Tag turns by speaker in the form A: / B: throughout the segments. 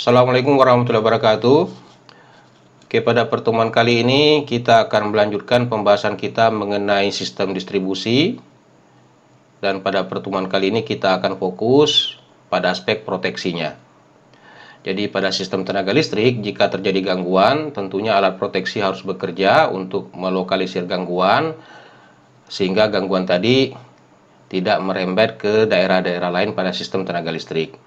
A: Assalamualaikum warahmatullahi wabarakatuh. Oke, pada pertemuan kali ini kita akan melanjutkan pembahasan kita mengenai sistem distribusi. Dan pada pertemuan kali ini kita akan fokus pada aspek proteksinya. Jadi pada sistem tenaga listrik, jika terjadi gangguan, tentunya alat proteksi harus bekerja untuk melokalisir gangguan, sehingga gangguan tadi tidak merembet ke daerah-daerah lain pada sistem tenaga listrik.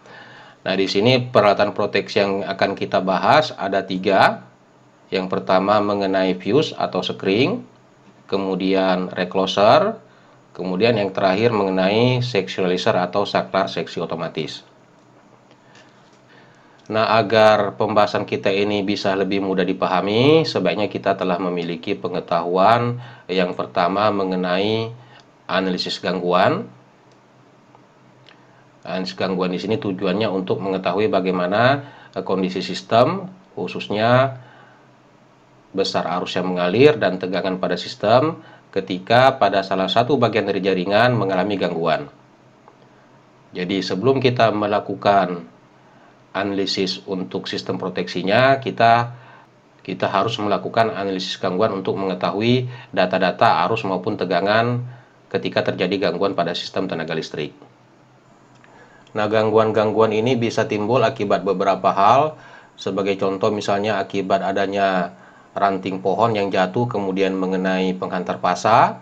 A: Nah, di sini peralatan proteksi yang akan kita bahas ada 3. Yang pertama mengenai fuse atau sekring, kemudian recloser, kemudian yang terakhir mengenai sectionalizer atau saklar seksi otomatis. Nah, agar pembahasan kita ini bisa lebih mudah dipahami, sebaiknya kita telah memiliki pengetahuan yang pertama mengenai analisis gangguan. Analisis gangguan di sini tujuannya untuk mengetahui bagaimana kondisi sistem, khususnya besar arus yang mengalir dan tegangan pada sistem ketika pada salah satu bagian dari jaringan mengalami gangguan. Jadi sebelum kita melakukan analisis untuk sistem proteksinya, kita harus melakukan analisis gangguan untuk mengetahui data-data arus maupun tegangan ketika terjadi gangguan pada sistem tenaga listrik. Nah, gangguan-gangguan ini bisa timbul akibat beberapa hal. Sebagai contoh misalnya akibat adanya ranting pohon yang jatuh kemudian mengenai penghantar pasa.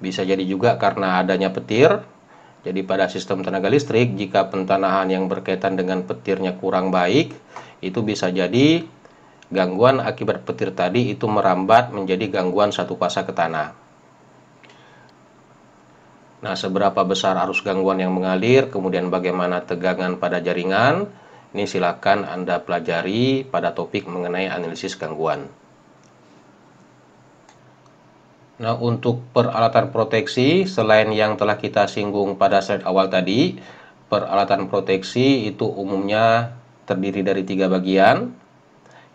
A: Bisa jadi juga karena adanya petir. Jadi pada sistem tenaga listrik, jika pentanahan yang berkaitan dengan petirnya kurang baik, itu bisa jadi gangguan akibat petir tadi itu merambat menjadi gangguan satu pasa ke tanah. Nah, seberapa besar arus gangguan yang mengalir, kemudian bagaimana tegangan pada jaringan, ini silakan Anda pelajari pada topik mengenai analisis gangguan. Nah, untuk peralatan proteksi, selain yang telah kita singgung pada slide awal tadi, peralatan proteksi itu umumnya terdiri dari 3 bagian.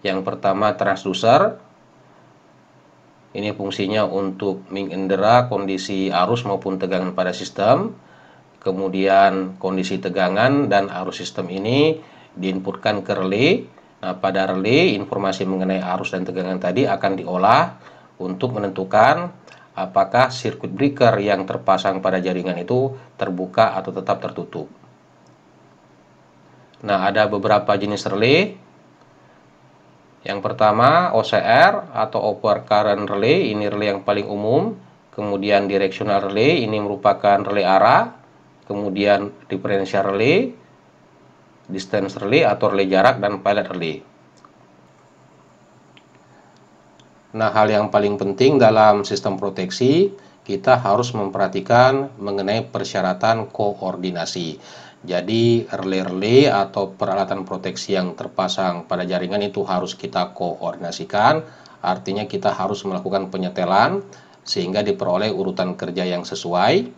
A: Yang pertama transducer. Ini fungsinya untuk mengendera kondisi arus maupun tegangan pada sistem. Kemudian kondisi tegangan dan arus sistem ini diinputkan ke relay. Nah, pada relay informasi mengenai arus dan tegangan tadi akan diolah untuk menentukan apakah circuit breaker yang terpasang pada jaringan itu terbuka atau tetap tertutup. Nah, ada beberapa jenis relay. Yang pertama OCR atau Over Current Relay, ini relay yang paling umum. Kemudian Directional Relay, ini merupakan relay arah. Kemudian Differential Relay, Distance Relay atau relay jarak, dan Pilot Relay. Nah, hal yang paling penting dalam sistem proteksi, kita harus memperhatikan mengenai persyaratan koordinasi. Jadi, relay-relay atau peralatan proteksi yang terpasang pada jaringan itu harus kita koordinasikan. Artinya kita harus melakukan penyetelan sehingga diperoleh urutan kerja yang sesuai.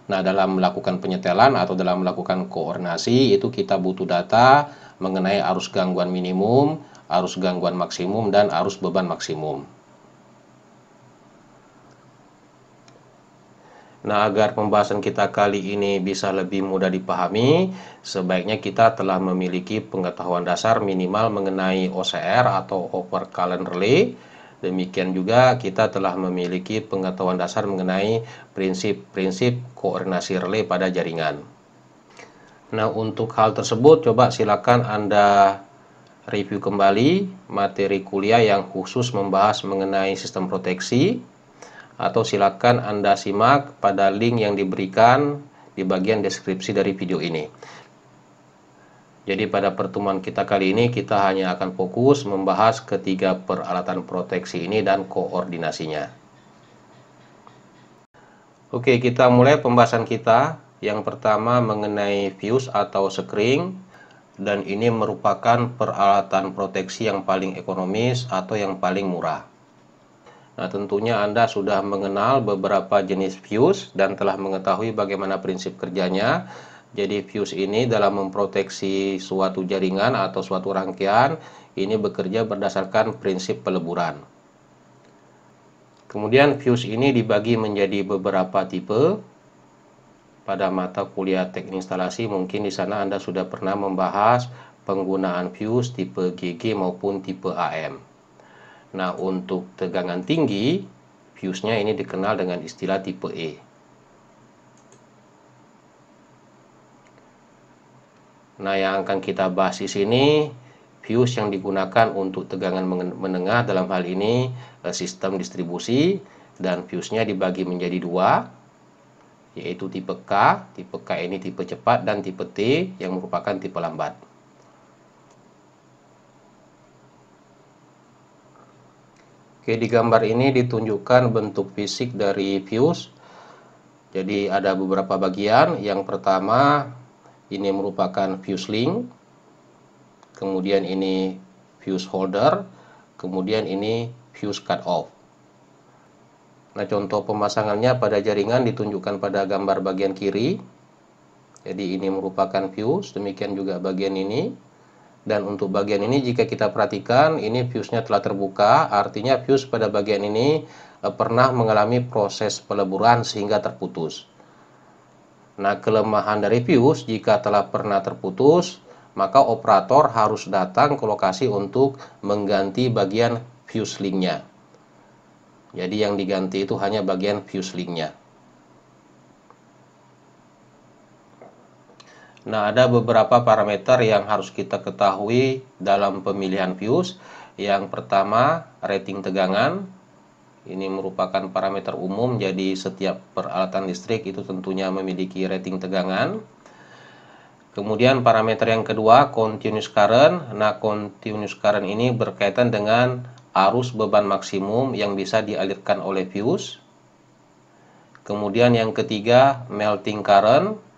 A: Nah, dalam melakukan penyetelan atau dalam melakukan koordinasi itu kita butuh data mengenai arus gangguan minimum, arus gangguan maksimum, dan arus beban maksimum. Nah, agar pembahasan kita kali ini bisa lebih mudah dipahami, sebaiknya kita telah memiliki pengetahuan dasar minimal mengenai OCR atau Over Current Relay. Demikian juga kita telah memiliki pengetahuan dasar mengenai prinsip-prinsip koordinasi relay pada jaringan. Nah, untuk hal tersebut coba silakan Anda review kembali materi kuliah yang khusus membahas mengenai sistem proteksi, atau silakan Anda simak pada link yang diberikan di bagian deskripsi dari video ini. Jadi pada pertemuan kita kali ini kita hanya akan fokus membahas ketiga peralatan proteksi ini dan koordinasinya. Oke, kita mulai pembahasan kita. Yang pertama mengenai fuse atau sekring, dan ini merupakan peralatan proteksi yang paling ekonomis atau yang paling murah. Nah, tentunya Anda sudah mengenal beberapa jenis fuse dan telah mengetahui bagaimana prinsip kerjanya. Jadi fuse ini dalam memproteksi suatu jaringan atau suatu rangkaian ini bekerja berdasarkan prinsip peleburan. Kemudian fuse ini dibagi menjadi beberapa tipe. Pada mata kuliah teknik instalasi mungkin di sana Anda sudah pernah membahas penggunaan fuse tipe GG maupun tipe AM. Nah, untuk tegangan tinggi, fuse-nya ini dikenal dengan istilah tipe E. Nah, yang akan kita bahas di sini fuse yang digunakan untuk tegangan menengah, dalam hal ini sistem distribusi, dan fuse-nya dibagi menjadi dua, yaitu tipe K. Tipe K ini tipe cepat, dan tipe T yang merupakan tipe lambat. Oke, di gambar ini ditunjukkan bentuk fisik dari fuse. Jadi ada beberapa bagian. Yang pertama ini merupakan fuse link, kemudian ini fuse holder, kemudian ini fuse cut off. Nah, contoh pemasangannya pada jaringan ditunjukkan pada gambar bagian kiri. Jadi ini merupakan fuse, demikian juga bagian ini. Dan untuk bagian ini jika kita perhatikan, ini fuse-nya telah terbuka, artinya fuse pada bagian ini pernah mengalami proses peleburan sehingga terputus. Nah, kelemahan dari fuse jika telah pernah terputus, maka operator harus datang ke lokasi untuk mengganti bagian fuse link-nya. Jadi yang diganti itu hanya bagian fuse link-nya. Nah, ada beberapa parameter yang harus kita ketahui dalam pemilihan fuse. Yang pertama, rating tegangan. Ini merupakan parameter umum, jadi setiap peralatan listrik itu tentunya memiliki rating tegangan. Kemudian parameter yang kedua, continuous current. Nah, continuous current ini berkaitan dengan arus beban maksimum yang bisa dialirkan oleh fuse. Kemudian yang ketiga, melting current.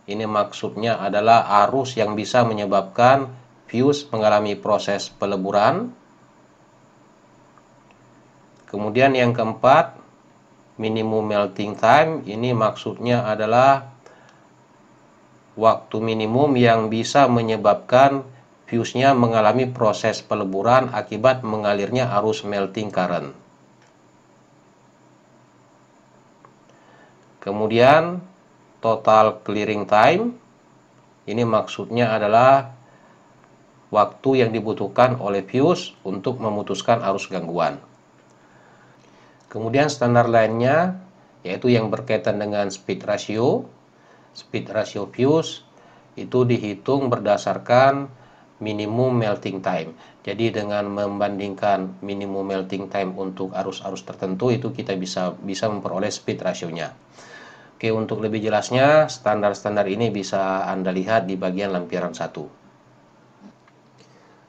A: Ini maksudnya adalah arus yang bisa menyebabkan fuse mengalami proses peleburan. Kemudian yang keempat, minimum melting time. Ini maksudnya adalah waktu minimum yang bisa menyebabkan fuse-nya mengalami proses peleburan akibat mengalirnya arus melting current. Kemudian total clearing time. Ini maksudnya adalah waktu yang dibutuhkan oleh fuse untuk memutuskan arus gangguan. Kemudian standar lainnya yaitu yang berkaitan dengan speed ratio. Speed ratio fuse itu dihitung berdasarkan minimum melting time. Jadi dengan membandingkan minimum melting time untuk arus-arus tertentu, itu kita bisa memperoleh speed ratio-nya. Oke, untuk lebih jelasnya standar-standar ini bisa Anda lihat di bagian lampiran 1.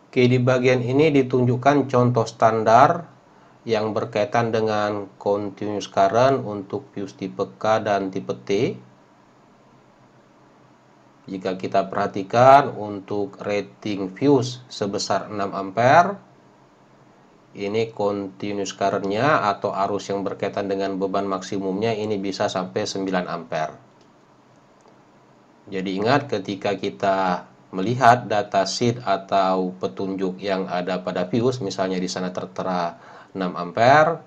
A: Oke, di bagian ini ditunjukkan contoh standar yang berkaitan dengan continuous current untuk fuse tipe K dan tipe T. Jika kita perhatikan untuk rating fuse sebesar 6 ampere, ini continuous current-nya atau arus yang berkaitan dengan beban maksimumnya ini bisa sampai 9 ampere. Jadi ingat, ketika kita melihat data sheet atau petunjuk yang ada pada fuse, misalnya di sana tertera 6 ampere,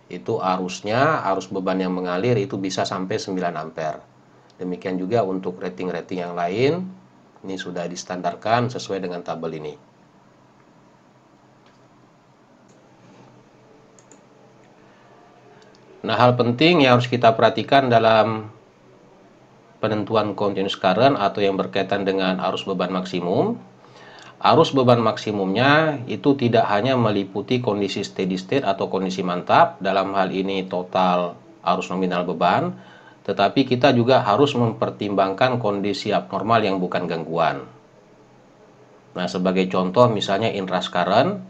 A: itu arus beban yang mengalir itu bisa sampai 9 ampere. Demikian juga untuk rating-rating yang lain, ini sudah distandarkan sesuai dengan tabel ini. Nah, hal penting yang harus kita perhatikan dalam penentuan continuous current atau yang berkaitan dengan arus beban maksimum. Arus beban maksimumnya itu tidak hanya meliputi kondisi steady state atau kondisi mantap, dalam hal ini total arus nominal beban, tetapi kita juga harus mempertimbangkan kondisi abnormal yang bukan gangguan. Nah, sebagai contoh misalnya inrush current.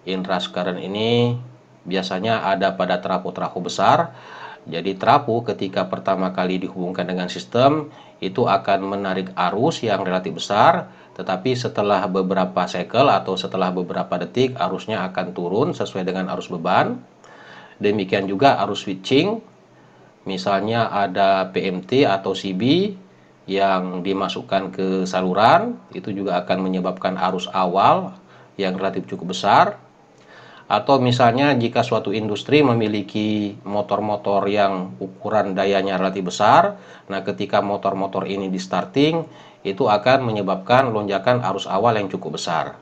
A: Inrush current ini biasanya ada pada trafo-trafo besar. Jadi trafo ketika pertama kali dihubungkan dengan sistem itu akan menarik arus yang relatif besar, tetapi setelah beberapa cycle atau setelah beberapa detik arusnya akan turun sesuai dengan arus beban. Demikian juga arus switching. Misalnya ada PMT atau CB yang dimasukkan ke saluran, itu juga akan menyebabkan arus awal yang relatif cukup besar. Atau misalnya jika suatu industri memiliki motor-motor yang ukuran dayanya relatif besar, nah ketika motor-motor ini di starting, itu akan menyebabkan lonjakan arus awal yang cukup besar.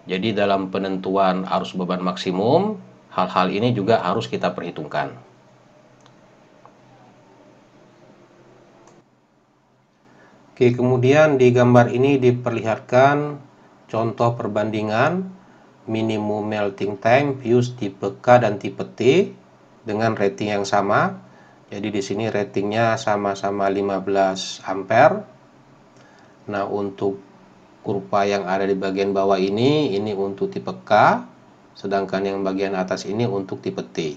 A: Jadi dalam penentuan arus beban maksimum, hal-hal ini juga harus kita perhitungkan. Oke, kemudian di gambar ini diperlihatkan contoh perbandingan minimum melting time fuse tipe K dan tipe T dengan rating yang sama. Jadi di sini ratingnya sama-sama 15 ampere. Nah, untuk kurva yang ada di bagian bawah ini untuk tipe K, sedangkan yang bagian atas ini untuk tipe T.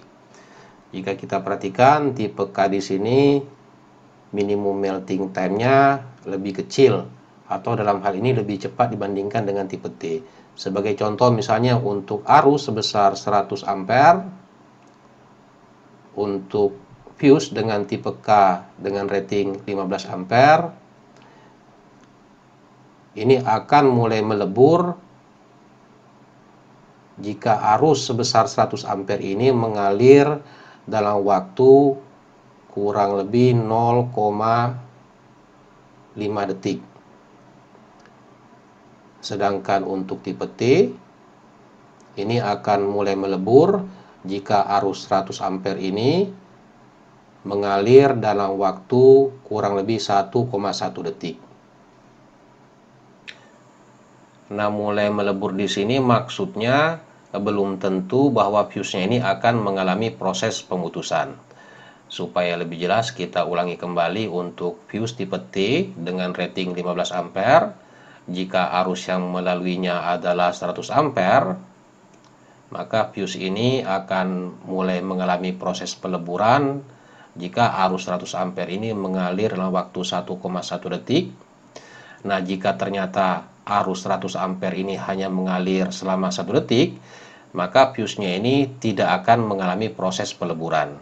A: Jika kita perhatikan tipe K di sini minimum melting time-nya lebih kecil, atau dalam hal ini lebih cepat dibandingkan dengan tipe T. Sebagai contoh misalnya untuk arus sebesar 100 ampere untuk fuse dengan tipe K dengan rating 15 ampere ini akan mulai melebur jika arus sebesar 100 ampere ini mengalir dalam waktu kurang lebih 0,5 detik. Sedangkan untuk tipe T ini akan mulai melebur jika arus 100 ampere ini mengalir dalam waktu kurang lebih 1,1 detik. Nah, mulai melebur di sini maksudnya belum tentu bahwa fuse-nya ini akan mengalami proses pemutusan. Supaya lebih jelas kita ulangi kembali untuk fuse tipe T dengan rating 15 ampere. Jika arus yang melaluinya adalah 100 ampere, maka fuse ini akan mulai mengalami proses peleburan jika arus 100 ampere ini mengalir dalam waktu 1,1 detik. Nah, jika ternyata arus 100 ampere ini hanya mengalir selama 1 detik, maka fuse-nya ini tidak akan mengalami proses peleburan.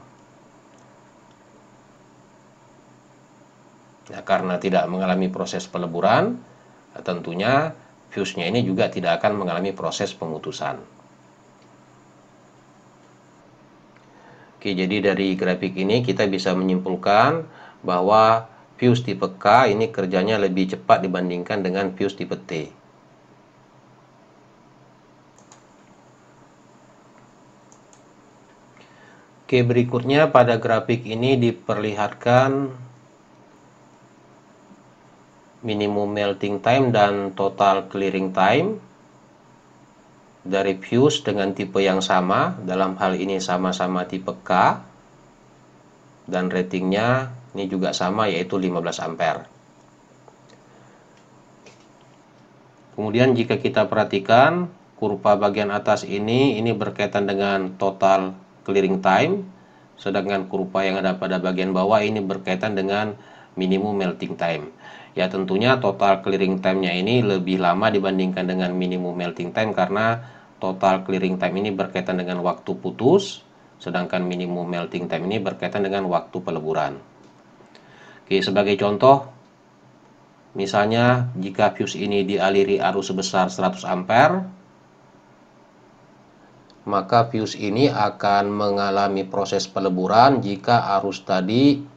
A: Nah, karena tidak mengalami proses peleburan, tentunya fuse-nya ini juga tidak akan mengalami proses pemutusan. Oke, jadi dari grafik ini kita bisa menyimpulkan bahwa fuse tipe K ini kerjanya lebih cepat dibandingkan dengan fuse tipe T. Oke, berikutnya pada grafik ini diperlihatkan minimum melting time dan total clearing time dari fuse dengan tipe yang sama, dalam hal ini sama-sama tipe K, dan ratingnya ini juga sama yaitu 15 ampere. Kemudian jika kita perhatikan kurva bagian atas ini berkaitan dengan total clearing time, sedangkan kurva yang ada pada bagian bawah ini berkaitan dengan minimum melting time. Ya, tentunya total clearing time-nya ini lebih lama dibandingkan dengan minimum melting time karena total clearing time ini berkaitan dengan waktu putus, sedangkan minimum melting time ini berkaitan dengan waktu peleburan. Oke, sebagai contoh, misalnya jika fuse ini dialiri arus sebesar 100 ampere, maka fuse ini akan mengalami proses peleburan jika arus tadi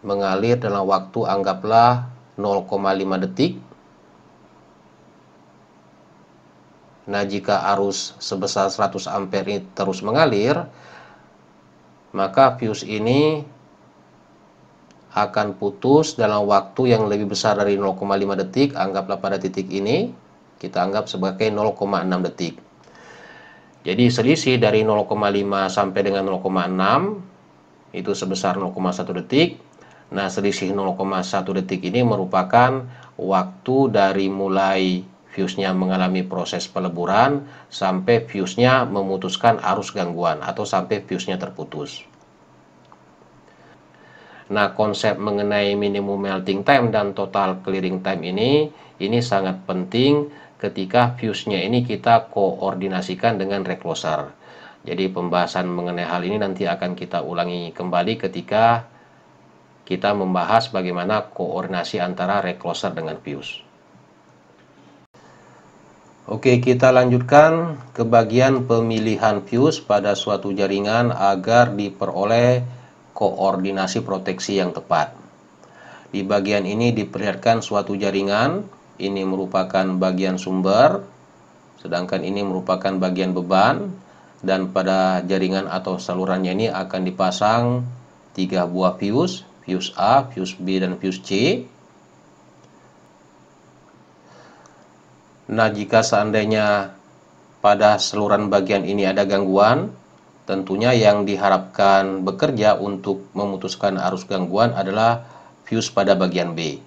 A: mengalir dalam waktu anggaplah 0,5 detik. Nah, jika arus sebesar 100 ampere ini terus mengalir, maka fuse ini akan putus dalam waktu yang lebih besar dari 0,5 detik. Anggaplah pada titik ini kita anggap sebagai 0,6 detik. Jadi selisih dari 0,5 sampai dengan 0,6 itu sebesar 0,1 detik. Nah, selisih 0,1 detik ini merupakan waktu dari mulai fuse-nya mengalami proses peleburan sampai fuse-nya memutuskan arus gangguan atau sampai fuse-nya terputus. Nah, konsep mengenai minimum melting time dan total clearing time ini sangat penting ketika fuse-nya ini kita koordinasikan dengan recloser. Jadi pembahasan mengenai hal ini nanti akan kita ulangi kembali ketika kita membahas bagaimana koordinasi antara recloser dengan fuse. Oke, kita lanjutkan ke bagian pemilihan fuse pada suatu jaringan agar diperoleh koordinasi proteksi yang tepat. Di bagian ini diperlihatkan suatu jaringan, ini merupakan bagian sumber, sedangkan ini merupakan bagian beban, dan pada jaringan atau salurannya ini akan dipasang 3 buah fuse, fuse A, fuse B, dan fuse C. Nah, jika seandainya pada saluran bagian ini ada gangguan, tentunya yang diharapkan bekerja untuk memutuskan arus gangguan adalah fuse pada bagian B.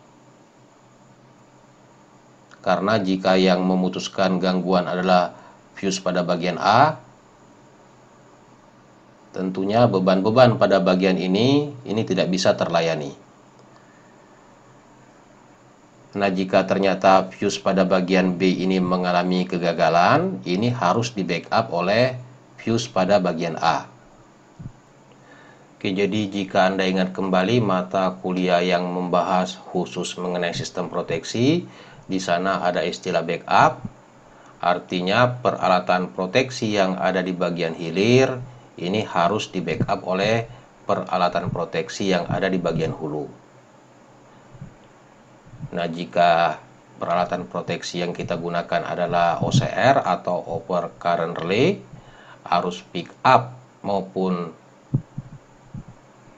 A: Karena jika yang memutuskan gangguan adalah fuse pada bagian A, tentunya beban-beban pada bagian ini tidak bisa terlayani. Nah, jika ternyata fuse pada bagian B ini mengalami kegagalan, ini harus di backup oleh fuse pada bagian A. Oke, jadi jika Anda ingat kembali mata kuliah yang membahas khusus mengenai sistem proteksi, di sana ada istilah backup, artinya peralatan proteksi yang ada di bagian hilir ini harus di backup oleh peralatan proteksi yang ada di bagian hulu. Nah, jika peralatan proteksi yang kita gunakan adalah OCR atau Over Current Relay, arus pick up maupun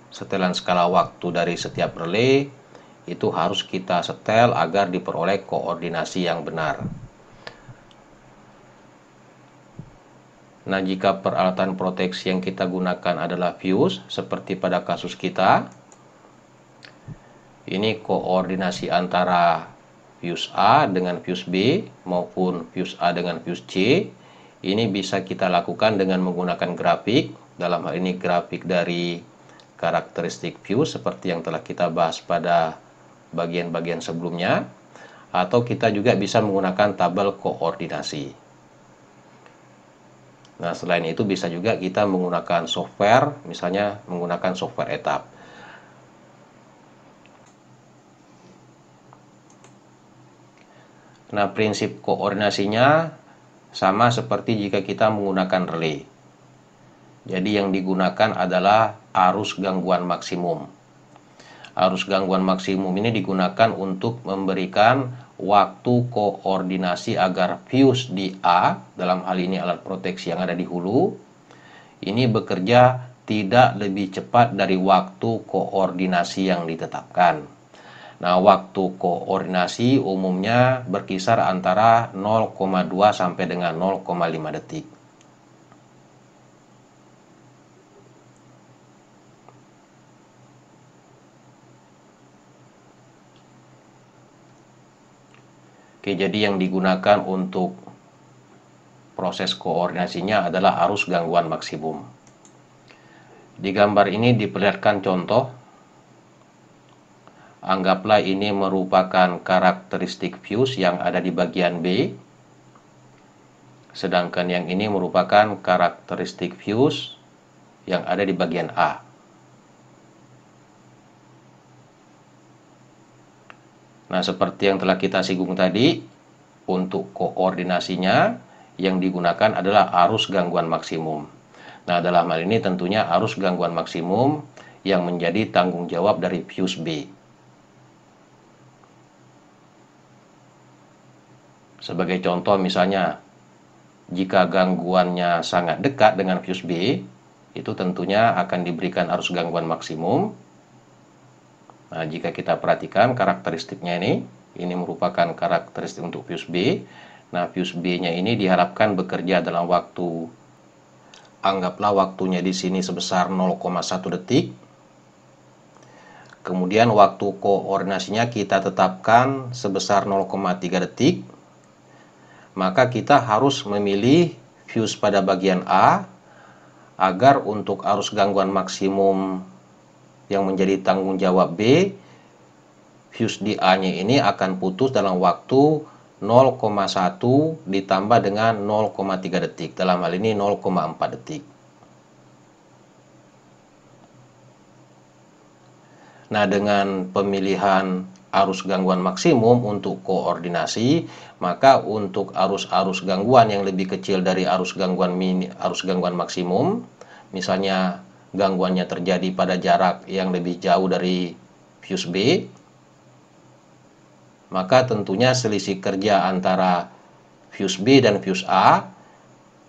A: setelan skala waktu dari setiap relay itu harus kita setel agar diperoleh koordinasi yang benar. Nah, jika peralatan proteksi yang kita gunakan adalah fuse, seperti pada kasus kita, ini koordinasi antara fuse A dengan fuse B maupun fuse A dengan fuse C. Ini bisa kita lakukan dengan menggunakan grafik. Dalam hal ini grafik dari karakteristik fuse seperti yang telah kita bahas pada bagian-bagian sebelumnya. Atau kita juga bisa menggunakan tabel koordinasi. Nah, selain itu bisa juga kita menggunakan software, misalnya menggunakan software etap. Nah, prinsip koordinasinya sama seperti jika kita menggunakan relay. Jadi yang digunakan adalah arus gangguan maksimum. Arus gangguan maksimum ini digunakan untuk memberikan waktu koordinasi agar fuse di A, dalam hal ini alat proteksi yang ada di hulu, ini bekerja tidak lebih cepat dari waktu koordinasi yang ditetapkan. Nah, waktu koordinasi umumnya berkisar antara 0,2 sampai dengan 0,5 detik. Oke, jadi yang digunakan untuk proses koordinasinya adalah arus gangguan maksimum. Di gambar ini diperlihatkan contoh. Anggaplah ini merupakan karakteristik fuse yang ada di bagian B, sedangkan yang ini merupakan karakteristik fuse yang ada di bagian A. Nah, seperti yang telah kita singgung tadi, untuk koordinasinya yang digunakan adalah arus gangguan maksimum. Nah, dalam hal ini tentunya arus gangguan maksimum yang menjadi tanggung jawab dari fuse B. Sebagai contoh misalnya, jika gangguannya sangat dekat dengan fuse B, itu tentunya akan diberikan arus gangguan maksimum. Nah, jika kita perhatikan karakteristiknya ini merupakan karakteristik untuk fuse B. Nah, fuse B-nya ini diharapkan bekerja dalam waktu, anggaplah waktunya di sini sebesar 0,1 detik. Kemudian waktu koordinasinya kita tetapkan sebesar 0,3 detik. Maka kita harus memilih fuse pada bagian A agar untuk arus gangguan maksimum yang menjadi tanggung jawab B, fuse di A-nya ini akan putus dalam waktu 0,1 ditambah dengan 0,3 detik. Dalam hal ini 0,4 detik. Nah, dengan pemilihan arus gangguan maksimum untuk koordinasi, maka untuk arus-arus gangguan yang lebih kecil dari arus gangguan maksimum, misalnya gangguannya terjadi pada jarak yang lebih jauh dari fuse B, maka tentunya selisih kerja antara fuse B dan fuse A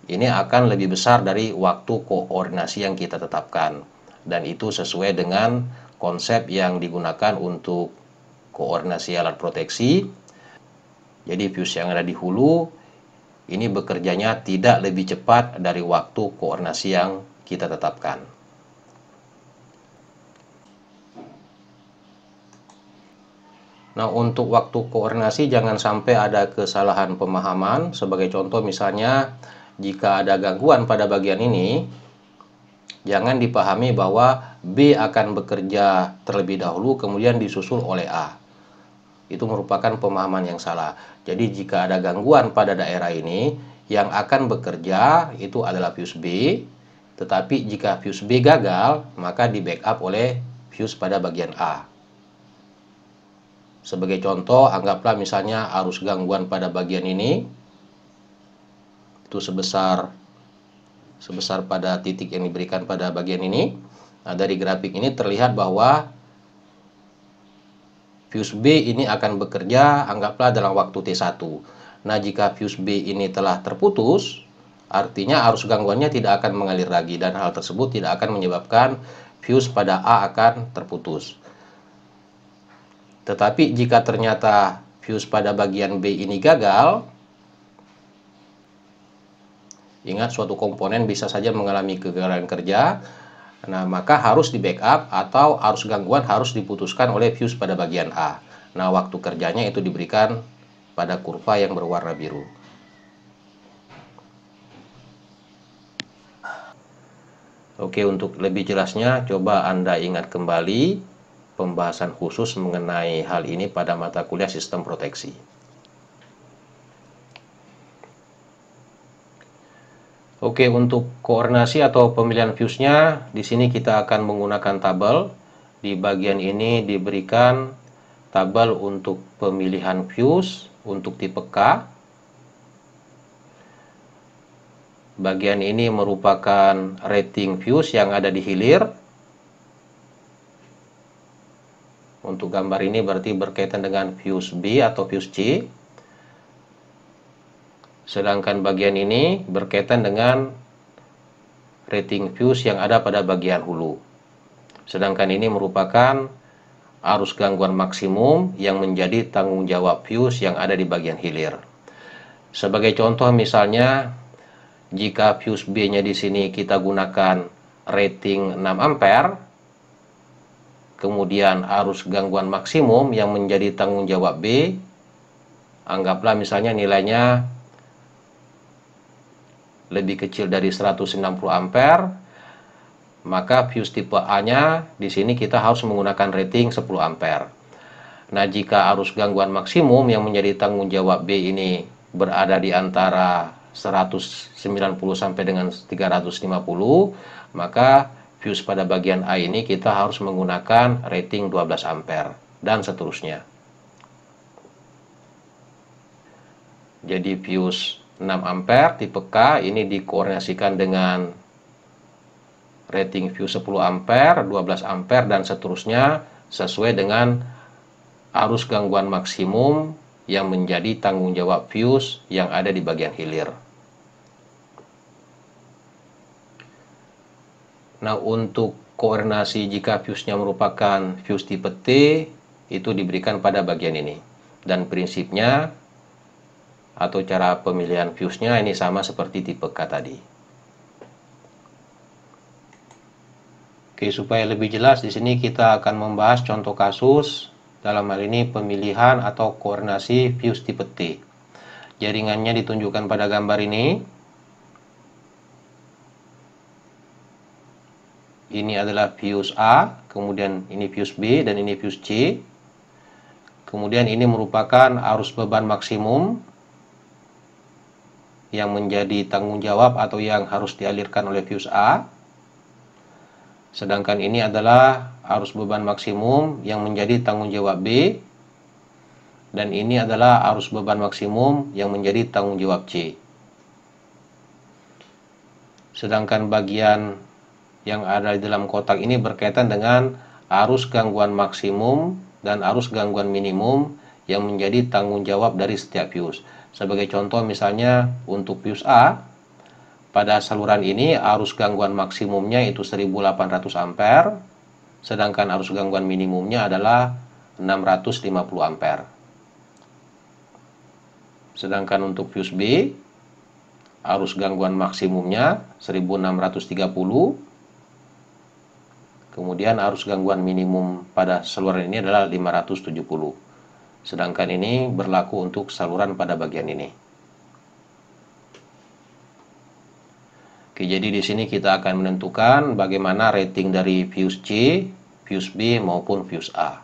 A: ini akan lebih besar dari waktu koordinasi yang kita tetapkan. Dan itu sesuai dengan konsep yang digunakan untuk koordinasi alat proteksi. Jadi fuse yang ada di hulu ini bekerjanya tidak lebih cepat dari waktu koordinasi yang kita tetapkan. Nah, untuk waktu koordinasi jangan sampai ada kesalahan pemahaman. Sebagai contoh misalnya, jika ada gangguan pada bagian ini, jangan dipahami bahwa B akan bekerja terlebih dahulu kemudian disusul oleh A. Itu merupakan pemahaman yang salah. Jadi jika ada gangguan pada daerah ini, yang akan bekerja itu adalah fuse B, tetapi jika fuse B gagal, maka di backup oleh fuse pada bagian A. Sebagai contoh, anggaplah misalnya arus gangguan pada bagian ini itu sebesar pada titik yang diberikan pada bagian ini. Nah, dari grafik ini terlihat bahwa fuse B ini akan bekerja anggaplah dalam waktu T1. Nah, jika fuse B ini telah terputus, artinya arus gangguannya tidak akan mengalir lagi dan hal tersebut tidak akan menyebabkan fuse pada A akan terputus. Tetapi jika ternyata fuse pada bagian B ini gagal, ingat suatu komponen bisa saja mengalami kegagalan kerja, nah maka harus di backup atau arus gangguan harus diputuskan oleh fuse pada bagian A. Nah, waktu kerjanya itu diberikan pada kurva yang berwarna biru. Oke, untuk lebih jelasnya coba Anda ingat kembali pembahasan khusus mengenai hal ini pada mata kuliah sistem proteksi. Oke, untuk koordinasi atau pemilihan fuse-nya, di sini kita akan menggunakan tabel. Di bagian ini diberikan tabel untuk pemilihan fuse untuk tipe K. Bagian ini merupakan rating fuse yang ada di hilir. Untuk gambar ini berarti berkaitan dengan fuse B atau fuse C. Sedangkan bagian ini berkaitan dengan rating fuse yang ada pada bagian hulu. Sedangkan ini merupakan arus gangguan maksimum yang menjadi tanggung jawab fuse yang ada di bagian hilir. Sebagai contoh misalnya, jika fuse B-nya di sini kita gunakan rating 6 ampere, kemudian arus gangguan maksimum yang menjadi tanggung jawab B, anggaplah misalnya nilainya lebih kecil dari 160 ampere, maka fuse tipe A-nya di sini kita harus menggunakan rating 10 ampere. Nah, jika arus gangguan maksimum yang menjadi tanggung jawab B ini berada di antara 190 sampai dengan 350, maka fuse pada bagian A ini kita harus menggunakan rating 12 ampere dan seterusnya. Jadi fuse 6 ampere tipe K ini dikoordinasikan dengan rating fuse 10 ampere, 12 ampere dan seterusnya sesuai dengan arus gangguan maksimum yang menjadi tanggung jawab fuse yang ada di bagian hilir. Nah, untuk koordinasi jika fuse-nya merupakan fuse tipe T, itu diberikan pada bagian ini. Dan prinsipnya atau cara pemilihan fuse-nya ini sama seperti tipe K tadi. Oke, supaya lebih jelas di sini kita akan membahas contoh kasus, dalam hal ini pemilihan atau koordinasi fuse tipe T. Jaringannya ditunjukkan pada gambar ini. Ini adalah fuse A, kemudian ini fuse B, dan ini fuse C. Kemudian ini merupakan arus beban maksimum yang menjadi tanggung jawab atau yang harus dialirkan oleh fuse A. Sedangkan ini adalah arus beban maksimum yang menjadi tanggung jawab B. Dan ini adalah arus beban maksimum yang menjadi tanggung jawab C. Sedangkan bagian yang ada di dalam kotak ini berkaitan dengan arus gangguan maksimum dan arus gangguan minimum yang menjadi tanggung jawab dari setiap fuse. Sebagai contoh misalnya untuk fuse A, pada saluran ini arus gangguan maksimumnya itu 1800 ampere, sedangkan arus gangguan minimumnya adalah 650 ampere. Sedangkan untuk fuse B, arus gangguan maksimumnya 1630, kemudian arus gangguan minimum pada saluran ini adalah 570. Sedangkan ini berlaku untuk saluran pada bagian ini. Oke, jadi di sini kita akan menentukan bagaimana rating dari fuse C, fuse B maupun fuse A.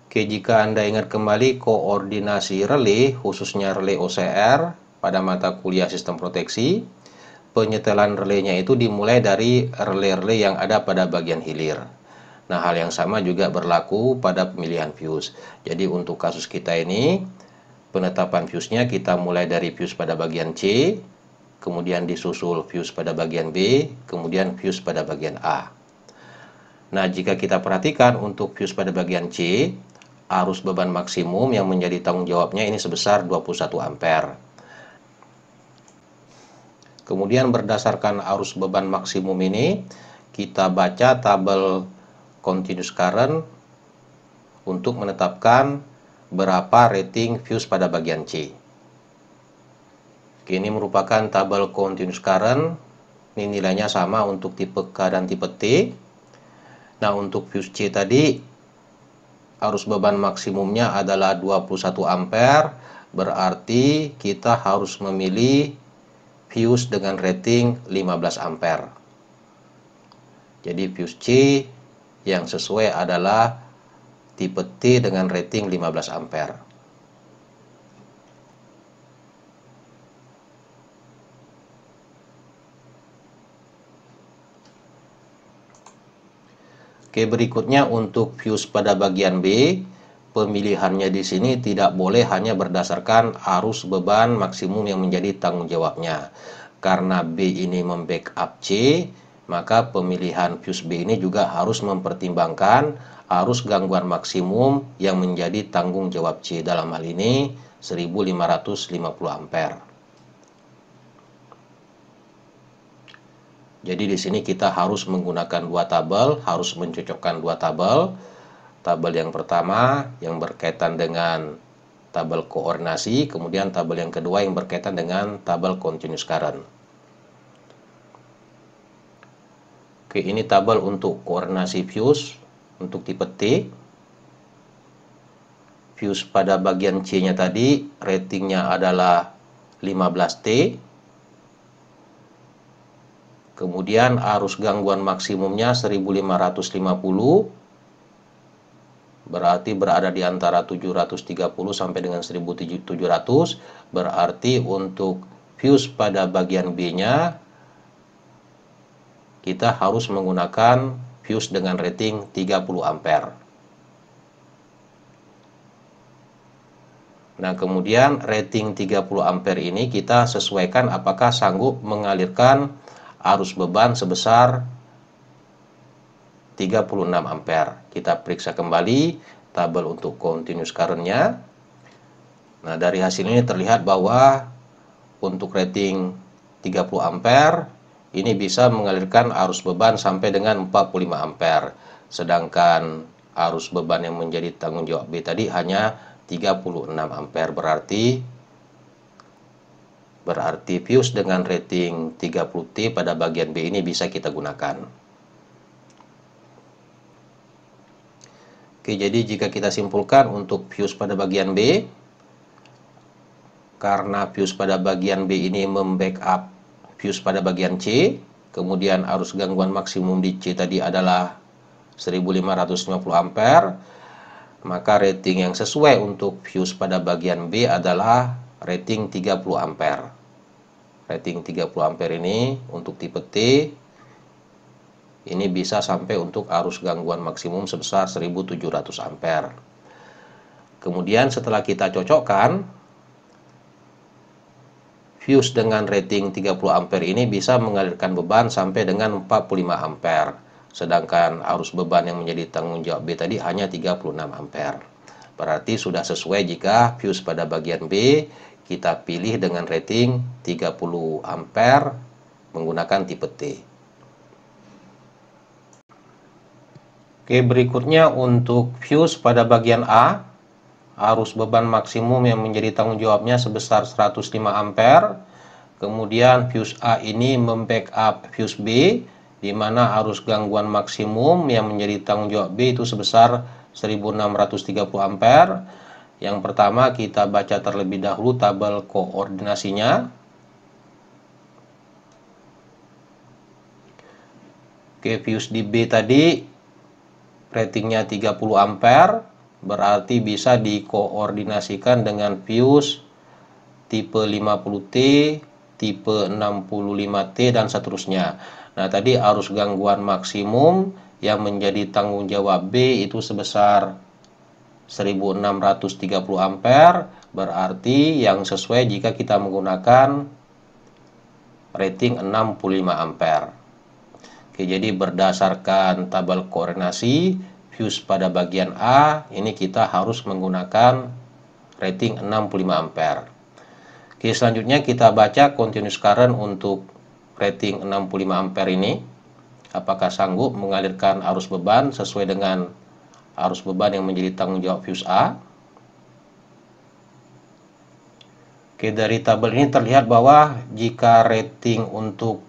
A: Oke, jika Anda ingat kembali koordinasi relay, khususnya relay OCR pada mata kuliah sistem proteksi, penyetelan relaynya itu dimulai dari relay-relay yang ada pada bagian hilir. Nah, hal yang sama juga berlaku pada pemilihan fuse. Jadi untuk kasus kita ini, penetapan fuse-nya kita mulai dari fuse pada bagian C, kemudian disusul fuse pada bagian B, kemudian fuse pada bagian A. Nah, jika kita perhatikan untuk fuse pada bagian C, arus beban maksimum yang menjadi tanggung jawabnya ini sebesar 21 ampere. Kemudian berdasarkan arus beban maksimum ini, kita baca tabel continuous current untuk menetapkan berapa rating fuse pada bagian C. Ini merupakan tabel continuous current. Ini nilainya sama untuk tipe K dan tipe T. Nah, untuk fuse C tadi arus beban maksimumnya adalah 21 ampere, berarti kita harus memilih fuse dengan rating 15 ampere. Jadi fuse C yang sesuai adalah tipe T dengan rating 15 ampere. Oke, berikutnya untuk fuse pada bagian B, pemilihannya di sini tidak boleh hanya berdasarkan arus beban maksimum yang menjadi tanggung jawabnya. Karena B ini membackup C, maka pemilihan fuse B ini juga harus mempertimbangkan arus gangguan maksimum yang menjadi tanggung jawab C, dalam hal ini 1550 ampere. Jadi di sini kita harus menggunakan dua tabel, harus mencocokkan dua tabel. Tabel yang pertama yang berkaitan dengan tabel koordinasi, kemudian tabel yang kedua yang berkaitan dengan tabel continuous current. Oke, ini tabel untuk koordinasi fuse untuk tipe T. Fuse pada bagian C-nya tadi ratingnya adalah 15T. Kemudian arus gangguan maksimumnya 1550. Berarti berada di antara 730 sampai dengan 1700. Berarti untuk fuse pada bagian B-nya kita harus menggunakan fuse dengan rating 30 ampere. Nah, kemudian rating 30 ampere ini kita sesuaikan apakah sanggup mengalirkan arus beban sebesar 36 ampere. Kita periksa kembali tabel untuk continuous current-nya. Nah, dari hasil ini terlihat bahwa untuk rating 30 ampere ini bisa mengalirkan arus beban sampai dengan 45 ampere. Sedangkan arus beban yang menjadi tanggung jawab B tadi hanya 36 ampere. Berarti fuse dengan rating 30T pada bagian B ini bisa kita gunakan. Oke, jadi jika kita simpulkan untuk fuse pada bagian B, karena fuse pada bagian B ini membackup fuse pada bagian C, kemudian arus gangguan maksimum di C tadi adalah 1550 ampere, maka rating yang sesuai untuk fuse pada bagian B adalah rating 30 ampere. Rating 30 ampere ini untuk tipe T ini bisa sampai untuk arus gangguan maksimum sebesar 1700 ampere. Kemudian setelah kita cocokkan fuse dengan rating 30 ampere ini bisa mengalirkan beban sampai dengan 45 ampere. Sedangkan arus beban yang menjadi tanggung jawab B tadi hanya 36 ampere. Berarti sudah sesuai jika fuse pada bagian B kita pilih dengan rating 30 ampere menggunakan tipe T. Oke, berikutnya untuk fuse pada bagian A, arus beban maksimum yang menjadi tanggung jawabnya sebesar 105 ampere. Kemudian fuse A ini membackup fuse B, di mana arus gangguan maksimum yang menjadi tanggung jawab B itu sebesar 1630 ampere. Yang pertama kita baca terlebih dahulu tabel koordinasinya. Oke, fuse di B tadi ratingnya 30 ampere, berarti bisa dikoordinasikan dengan fuse tipe 50T, tipe 65T, dan seterusnya. Nah, tadi arus gangguan maksimum yang menjadi tanggung jawab B itu sebesar 1630 ampere, berarti yang sesuai jika kita menggunakan rating 65 ampere. Oke, jadi berdasarkan tabel koordinasi fuse pada bagian A, ini kita harus menggunakan rating 65 ampere. Oke, selanjutnya kita baca continuous current untuk rating 65 ampere ini. Apakah sanggup mengalirkan arus beban sesuai dengan arus beban yang menjadi tanggung jawab fuse A? Oke, dari tabel ini terlihat bahwa jika rating untuk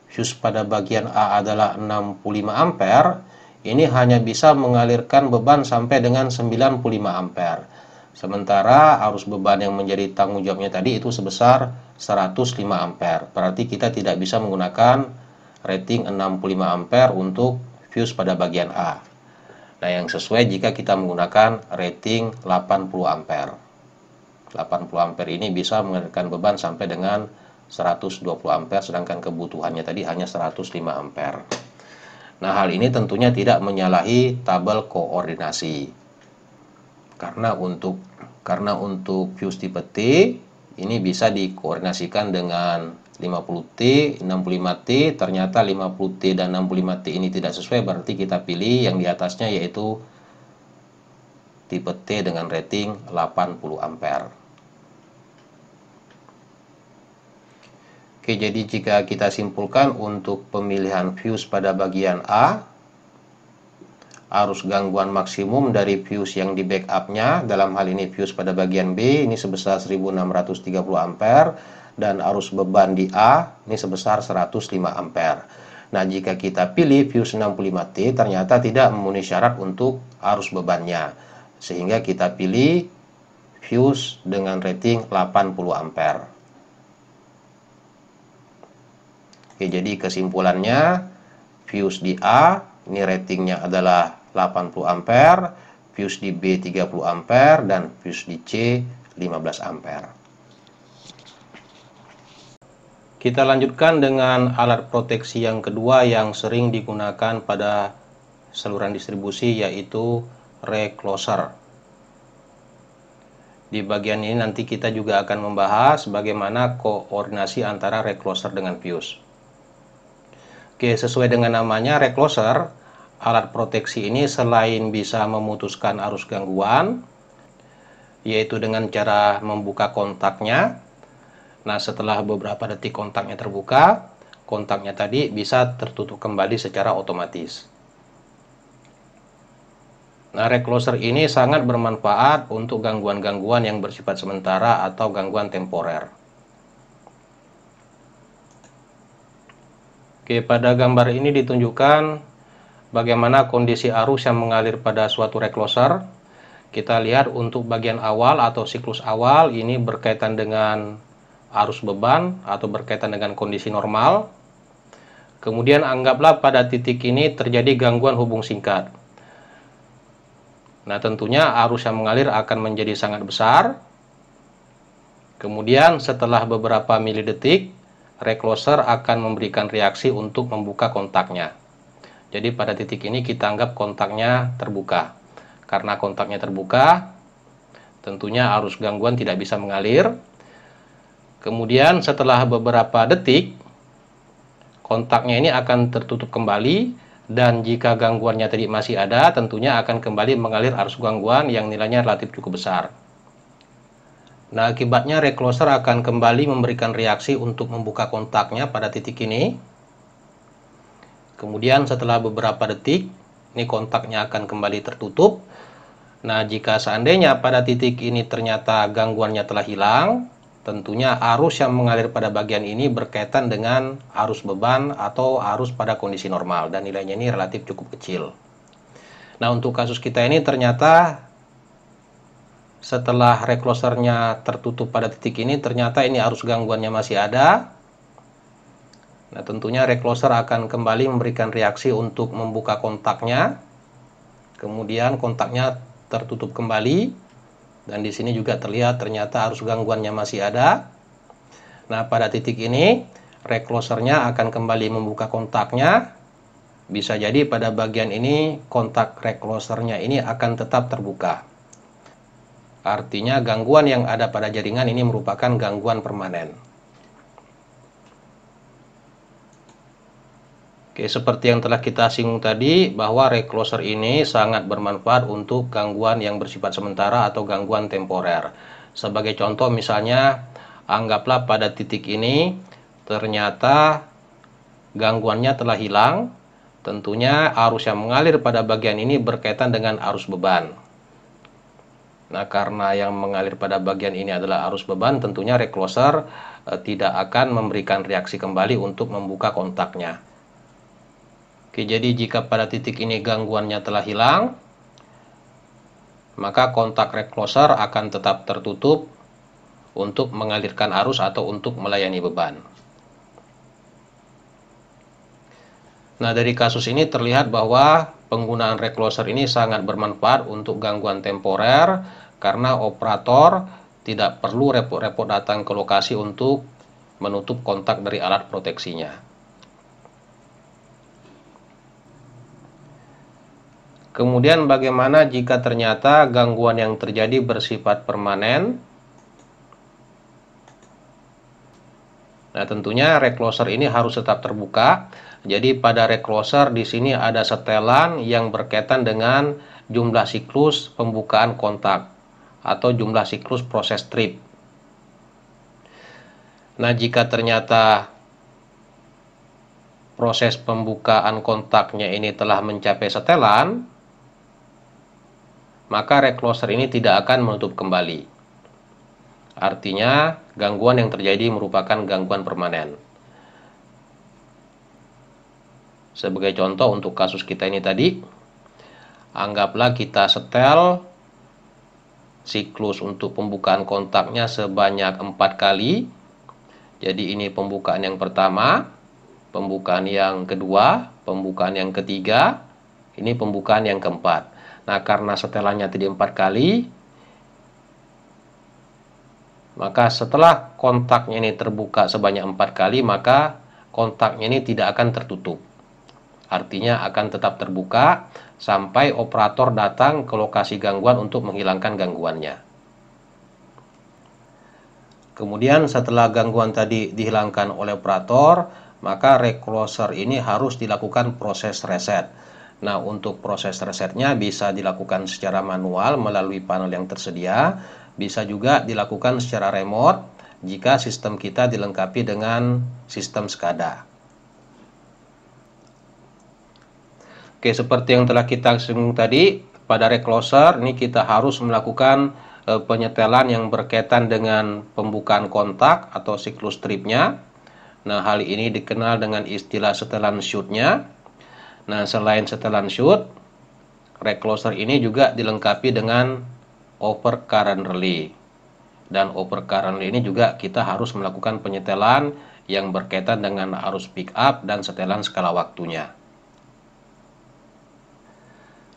A: fuse pada bagian A adalah 65 ampere, ini hanya bisa mengalirkan beban sampai dengan 95 ampere. Sementara arus beban yang menjadi tanggung jawabnya tadi itu sebesar 105 ampere. Berarti kita tidak bisa menggunakan rating 65 ampere untuk fuse pada bagian A. Nah, yang sesuai jika kita menggunakan rating 80 ampere. 80 ampere ini bisa mengalirkan beban sampai dengan 120 ampere, sedangkan kebutuhannya tadi hanya 105 ampere. Nah, hal ini tentunya tidak menyalahi tabel koordinasi. Karena untuk fuse tipe T ini bisa dikoordinasikan dengan 50T, 65T. Ternyata 50T dan 65T ini tidak sesuai, berarti kita pilih yang di atasnya, yaitu tipe T dengan rating 80 ampere. Oke, jadi jika kita simpulkan untuk pemilihan fuse pada bagian A, arus gangguan maksimum dari fuse yang di backupnya, dalam hal ini fuse pada bagian B, ini sebesar 1630 ampere, dan arus beban di A ini sebesar 105 ampere. Nah, jika kita pilih fuse 65T, ternyata tidak memenuhi syarat untuk arus bebannya, sehingga kita pilih fuse dengan rating 80 ampere. Oke, jadi kesimpulannya fuse di A ini ratingnya adalah 80 ampere, fuse di B 30 ampere, dan fuse di C 15 ampere. Kita lanjutkan dengan alat proteksi yang kedua yang sering digunakan pada saluran distribusi, yaitu recloser. Di bagian ini nanti kita juga akan membahas bagaimana koordinasi antara recloser dengan fuse. Oke, sesuai dengan namanya recloser, alat proteksi ini selain bisa memutuskan arus gangguan, yaitu dengan cara membuka kontaknya. Nah, setelah beberapa detik kontaknya terbuka, kontaknya tadi bisa tertutup kembali secara otomatis. Nah, recloser ini sangat bermanfaat untuk gangguan-gangguan yang bersifat sementara atau gangguan temporer. Oke, pada gambar ini ditunjukkan bagaimana kondisi arus yang mengalir pada suatu recloser. Kita lihat untuk bagian awal atau siklus awal ini berkaitan dengan arus beban atau berkaitan dengan kondisi normal. Kemudian anggaplah pada titik ini terjadi gangguan hubung singkat. Nah, tentunya arus yang mengalir akan menjadi sangat besar. Kemudian setelah beberapa milidetik, recloser akan memberikan reaksi untuk membuka kontaknya. Jadi pada titik ini kita anggap kontaknya terbuka. Karena kontaknya terbuka, tentunya arus gangguan tidak bisa mengalir. Kemudian setelah beberapa detik, kontaknya ini akan tertutup kembali, dan jika gangguannya tadi masih ada, tentunya akan kembali mengalir arus gangguan yang nilainya relatif cukup besar. Nah, akibatnya recloser akan kembali memberikan reaksi untuk membuka kontaknya pada titik ini. Kemudian setelah beberapa detik, ini kontaknya akan kembali tertutup. Nah, jika seandainya pada titik ini ternyata gangguannya telah hilang, tentunya arus yang mengalir pada bagian ini berkaitan dengan arus beban atau arus pada kondisi normal, dan nilainya ini relatif cukup kecil. Nah, untuk kasus kita ini ternyata setelah reclosernya tertutup pada titik ini, ternyata ini arus gangguannya masih ada. Nah, tentunya recloser akan kembali memberikan reaksi untuk membuka kontaknya. Kemudian kontaknya tertutup kembali, dan di sini juga terlihat ternyata arus gangguannya masih ada. Nah, pada titik ini reclosernya akan kembali membuka kontaknya. Bisa jadi pada bagian ini kontak reclosernya ini akan tetap terbuka. Artinya gangguan yang ada pada jaringan ini merupakan gangguan permanen. Oke, seperti yang telah kita singgung tadi, bahwa recloser ini sangat bermanfaat untuk gangguan yang bersifat sementara atau gangguan temporer. Sebagai contoh misalnya, anggaplah pada titik ini ternyata gangguannya telah hilang. Tentunya arus yang mengalir pada bagian ini berkaitan dengan arus beban. Nah, karena yang mengalir pada bagian ini adalah arus beban, tentunya recloser tidak akan memberikan reaksi kembali untuk membuka kontaknya. Oke, jadi jika pada titik ini gangguannya telah hilang, maka kontak recloser akan tetap tertutup untuk mengalirkan arus atau untuk melayani beban. Nah, dari kasus ini terlihat bahwa penggunaan recloser ini sangat bermanfaat untuk gangguan temporer, karena operator tidak perlu repot-repot datang ke lokasi untuk menutup kontak dari alat proteksinya. Kemudian bagaimana jika ternyata gangguan yang terjadi bersifat permanen? Nah, tentunya recloser ini harus tetap terbuka. Jadi pada recloser di sini ada setelan yang berkaitan dengan jumlah siklus pembukaan kontak atau jumlah siklus proses trip. Nah, jika ternyata proses pembukaan kontaknya ini telah mencapai setelan, maka recloser ini tidak akan menutup kembali. Artinya, gangguan yang terjadi merupakan gangguan permanen. Sebagai contoh untuk kasus kita ini tadi, anggaplah kita setel siklus untuk pembukaan kontaknya sebanyak 4 kali. Jadi ini pembukaan yang pertama, pembukaan yang kedua, pembukaan yang ketiga, ini pembukaan yang keempat. Nah, karena setelannya tadi 4 kali, maka setelah kontaknya ini terbuka sebanyak 4 kali, maka kontaknya ini tidak akan tertutup. Artinya akan tetap terbuka sampai operator datang ke lokasi gangguan untuk menghilangkan gangguannya. Kemudian setelah gangguan tadi dihilangkan oleh operator, maka recloser ini harus dilakukan proses reset. Nah, untuk proses resetnya bisa dilakukan secara manual melalui panel yang tersedia, bisa juga dilakukan secara remote jika sistem kita dilengkapi dengan sistem SCADA. Oke, seperti yang telah kita singgung tadi, pada recloser ini kita harus melakukan penyetelan yang berkaitan dengan pembukaan kontak atau siklus tripnya. Nah, hal ini dikenal dengan istilah setelan shoot-nya. Nah, selain setelan shoot, recloser ini juga dilengkapi dengan overcurrent relay. Dan overcurrent relay ini juga kita harus melakukan penyetelan yang berkaitan dengan arus pick up dan setelan skala waktunya.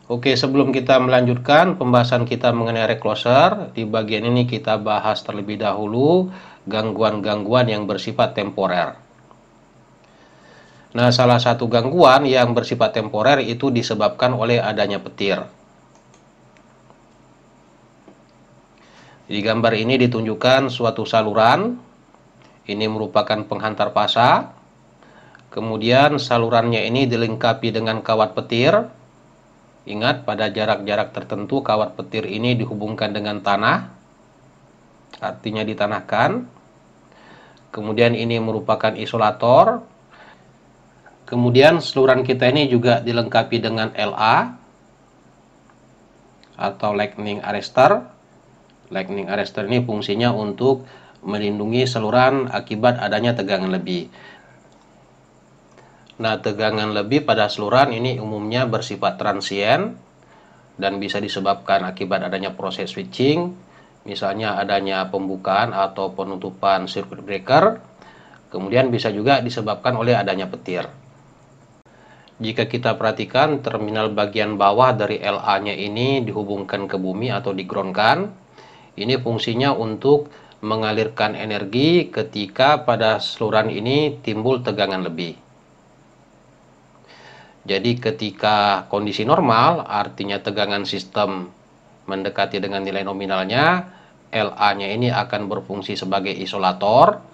A: Oke, sebelum kita melanjutkan pembahasan kita mengenai recloser, di bagian ini kita bahas terlebih dahulu gangguan-gangguan yang bersifat temporer. Nah, salah satu gangguan yang bersifat temporer itu disebabkan oleh adanya petir. Di gambar ini ditunjukkan suatu saluran Ini merupakan penghantar fasa. Kemudian salurannya ini dilengkapi dengan kawat petir. Ingat, pada jarak-jarak tertentu kawat petir ini dihubungkan dengan tanah, artinya ditanahkan. Kemudian ini merupakan isolator. Kemudian saluran kita ini juga dilengkapi dengan LA atau lightning arrestor. Lightning arrestor ini fungsinya untuk melindungi saluran akibat adanya tegangan lebih. Nah, tegangan lebih pada saluran ini umumnya bersifat transien dan bisa disebabkan akibat adanya proses switching, misalnya adanya pembukaan atau penutupan circuit breaker. Kemudian bisa juga disebabkan oleh adanya petir. Jika kita perhatikan, terminal bagian bawah dari LA-nya ini dihubungkan ke bumi atau di-ground-kan. Ini fungsinya untuk mengalirkan energi ketika pada saluran ini timbul tegangan lebih. Jadi ketika kondisi normal, artinya tegangan sistem mendekati dengan nilai nominalnya, LA-nya ini akan berfungsi sebagai isolator.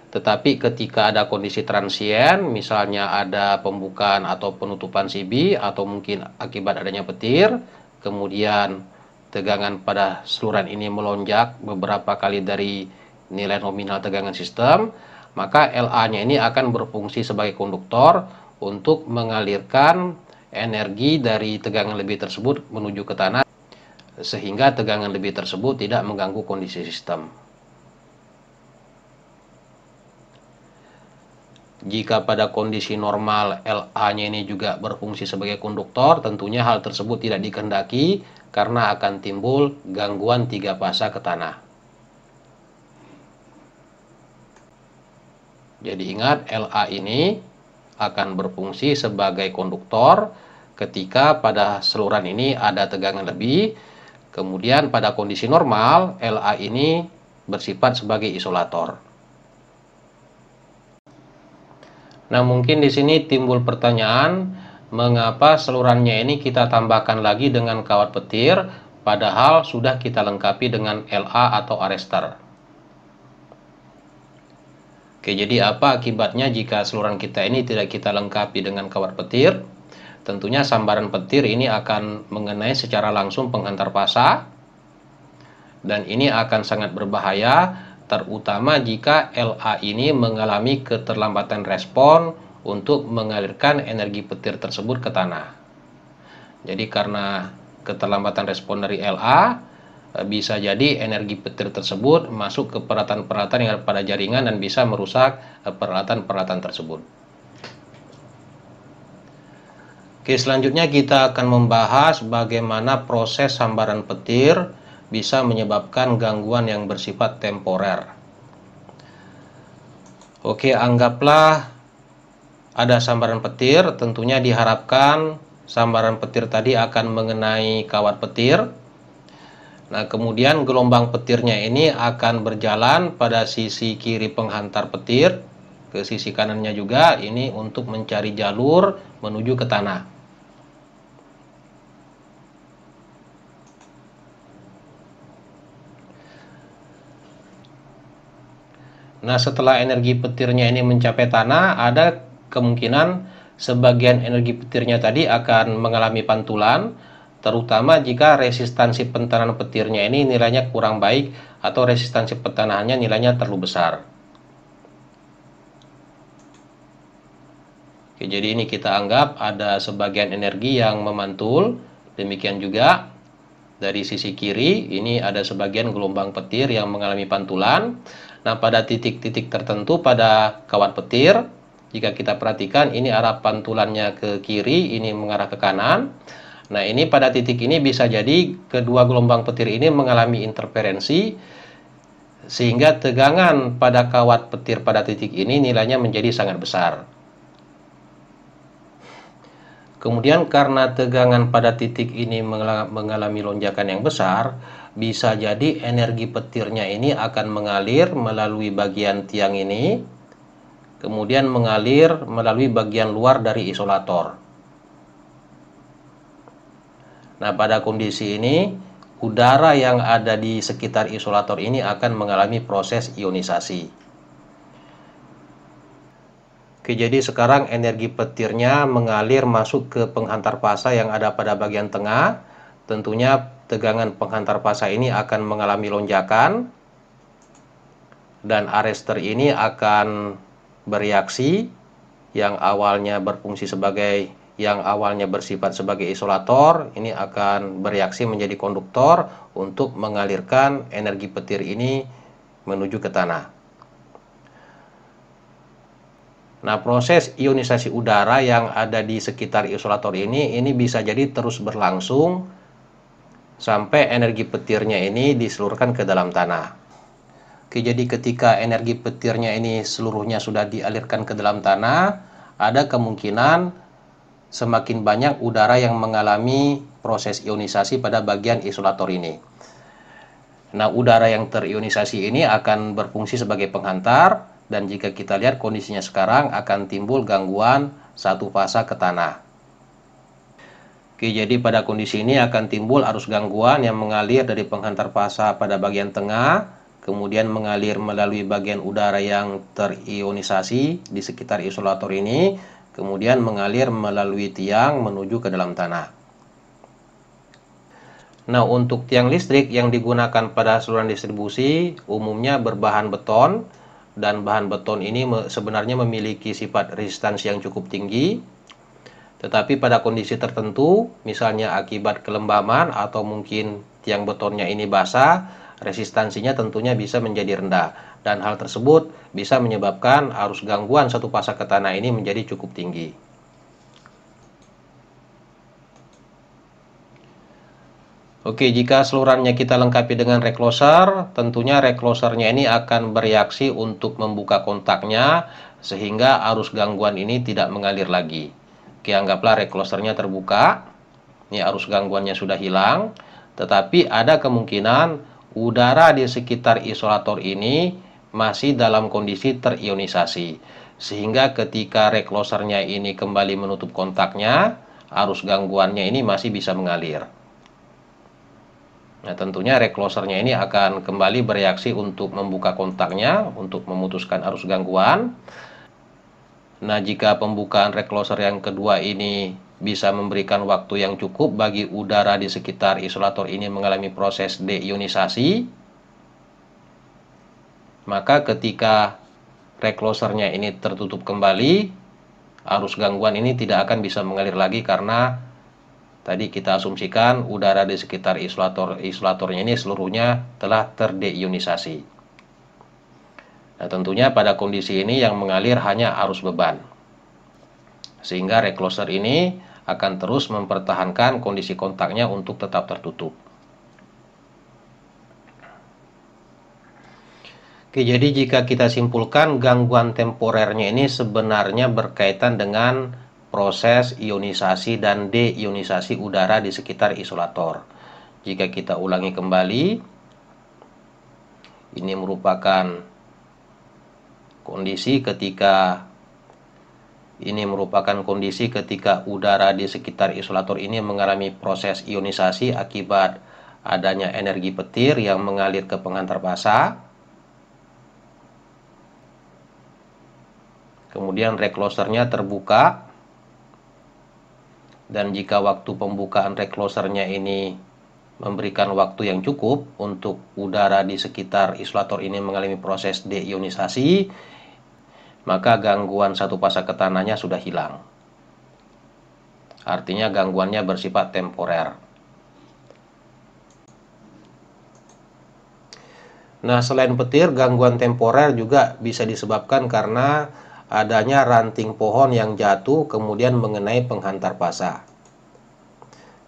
A: Tetapi ketika ada kondisi transien, misalnya ada pembukaan atau penutupan CB, atau mungkin akibat adanya petir, kemudian tegangan pada saluran ini melonjak beberapa kali dari nilai nominal tegangan sistem, maka LA-nya ini akan berfungsi sebagai konduktor untuk mengalirkan energi dari tegangan lebih tersebut menuju ke tanah, sehingga tegangan lebih tersebut tidak mengganggu kondisi sistem. Jika pada kondisi normal LA-nya ini juga berfungsi sebagai konduktor, tentunya hal tersebut tidak dikehendaki karena akan timbul gangguan 3 fasa ke tanah. Jadi ingat, LA ini akan berfungsi sebagai konduktor ketika pada saluran ini ada tegangan lebih. Kemudian pada kondisi normal, LA ini bersifat sebagai isolator. Nah, mungkin di sini timbul pertanyaan, mengapa salurannya ini kita tambahkan lagi dengan kawat petir, padahal sudah kita lengkapi dengan LA atau arrestor. Oke, jadi apa akibatnya jika saluran kita ini tidak kita lengkapi dengan kawat petir? Tentunya sambaran petir ini akan mengenai secara langsung penghantar fasa, dan ini akan sangat berbahaya, terutama jika LA ini mengalami keterlambatan respon untuk mengalirkan energi petir tersebut ke tanah. Jadi karena keterlambatan respon dari LA, bisa jadi energi petir tersebut masuk ke peralatan-peralatan yang ada pada jaringan dan bisa merusak peralatan-peralatan tersebut. Oke, selanjutnya kita akan membahas bagaimana proses sambaran petir bisa menyebabkan gangguan yang bersifat temporer. Oke, anggaplah ada sambaran petir, tentunya diharapkan sambaran petir tadi akan mengenai kawat petir. Nah, kemudian gelombang petirnya ini akan berjalan pada sisi kiri penghantar petir, ke sisi kanannya juga, ini untuk mencari jalur menuju ke tanah. Nah, setelah energi petirnya ini mencapai tanah, ada kemungkinan sebagian energi petirnya tadi akan mengalami pantulan, terutama jika resistansi pentanan petirnya ini nilainya kurang baik atau resistansi pentanahannya nilainya terlalu besar. Oke, jadi ini kita anggap ada sebagian energi yang memantul. Demikian juga dari sisi kiri, ini ada sebagian gelombang petir yang mengalami pantulan. Nah, pada titik-titik tertentu pada kawat petir, jika kita perhatikan ini arah pantulannya ke kiri, ini mengarah ke kanan. Nah, ini pada titik ini bisa jadi kedua gelombang petir ini mengalami interferensi, sehingga tegangan pada kawat petir pada titik ini nilainya menjadi sangat besar. Kemudian karena tegangan pada titik ini mengalami lonjakan yang besar, bisa jadi energi petirnya ini akan mengalir melalui bagian tiang ini, kemudian mengalir melalui bagian luar dari isolator. Nah, pada kondisi ini, udara yang ada di sekitar isolator ini akan mengalami proses ionisasi. Oke, jadi sekarang energi petirnya mengalir masuk ke penghantar fasa yang ada pada bagian tengah. Tentunya tegangan penghantar fasa ini akan mengalami lonjakan dan arrester ini akan bereaksi yang awalnya bersifat sebagai isolator, ini akan bereaksi menjadi konduktor untuk mengalirkan energi petir ini menuju ke tanah. Nah, proses ionisasi udara yang ada di sekitar isolator ini bisa jadi terus berlangsung sampai energi petirnya ini diseluruhkan ke dalam tanah. Oke, jadi ketika energi petirnya ini seluruhnya sudah dialirkan ke dalam tanah, ada kemungkinan semakin banyak udara yang mengalami proses ionisasi pada bagian isolator ini. Nah, udara yang terionisasi ini akan berfungsi sebagai penghantar, dan jika kita lihat kondisinya sekarang akan timbul gangguan satu fasa ke tanah. Oke, jadi pada kondisi ini akan timbul arus gangguan yang mengalir dari penghantar fasa pada bagian tengah, kemudian mengalir melalui bagian udara yang terionisasi di sekitar isolator ini, kemudian mengalir melalui tiang menuju ke dalam tanah. Nah, untuk tiang listrik yang digunakan pada saluran distribusi umumnya berbahan beton, dan bahan beton ini sebenarnya memiliki sifat resistansi yang cukup tinggi. Tetapi pada kondisi tertentu, misalnya akibat kelembaman atau mungkin tiang betonnya ini basah, resistansinya tentunya bisa menjadi rendah. Dan hal tersebut bisa menyebabkan arus gangguan satu fasa ke tanah ini menjadi cukup tinggi. Oke, jika salurannya kita lengkapi dengan recloser, tentunya reclosernya ini akan bereaksi untuk membuka kontaknya sehingga arus gangguan ini tidak mengalir lagi. Oke, anggaplah reclosernya terbuka. Ini arus gangguannya sudah hilang, tetapi ada kemungkinan udara di sekitar isolator ini masih dalam kondisi terionisasi. Sehingga ketika reclosernya ini kembali menutup kontaknya, arus gangguannya ini masih bisa mengalir. Nah, tentunya reclosernya ini akan kembali bereaksi untuk membuka kontaknya, untuk memutuskan arus gangguan. Nah, jika pembukaan recloser yang kedua ini bisa memberikan waktu yang cukup bagi udara di sekitar isolator ini mengalami proses deionisasi, maka ketika reclosernya ini tertutup kembali, arus gangguan ini tidak akan bisa mengalir lagi karena tadi kita asumsikan udara di sekitar isolatornya ini seluruhnya telah terdeionisasi. Nah, tentunya pada kondisi ini yang mengalir hanya arus beban. Sehingga recloser ini akan terus mempertahankan kondisi kontaknya untuk tetap tertutup. Oke, jadi jika kita simpulkan gangguan temporernya ini sebenarnya berkaitan dengan proses ionisasi dan deionisasi udara di sekitar isolator. Jika kita ulangi kembali, ini merupakan kondisi ketika udara di sekitar isolator ini mengalami proses ionisasi akibat adanya energi petir yang mengalir ke penghantar fasa. Kemudian reclosernya terbuka. Dan jika waktu pembukaan reclosernya ini memberikan waktu yang cukup untuk udara di sekitar isolator ini mengalami proses deionisasi, maka gangguan satu fasa ke tanahnya sudah hilang. Artinya gangguannya bersifat temporer. Nah, selain petir, gangguan temporer juga bisa disebabkan karena adanya ranting pohon yang jatuh kemudian mengenai penghantar fasa.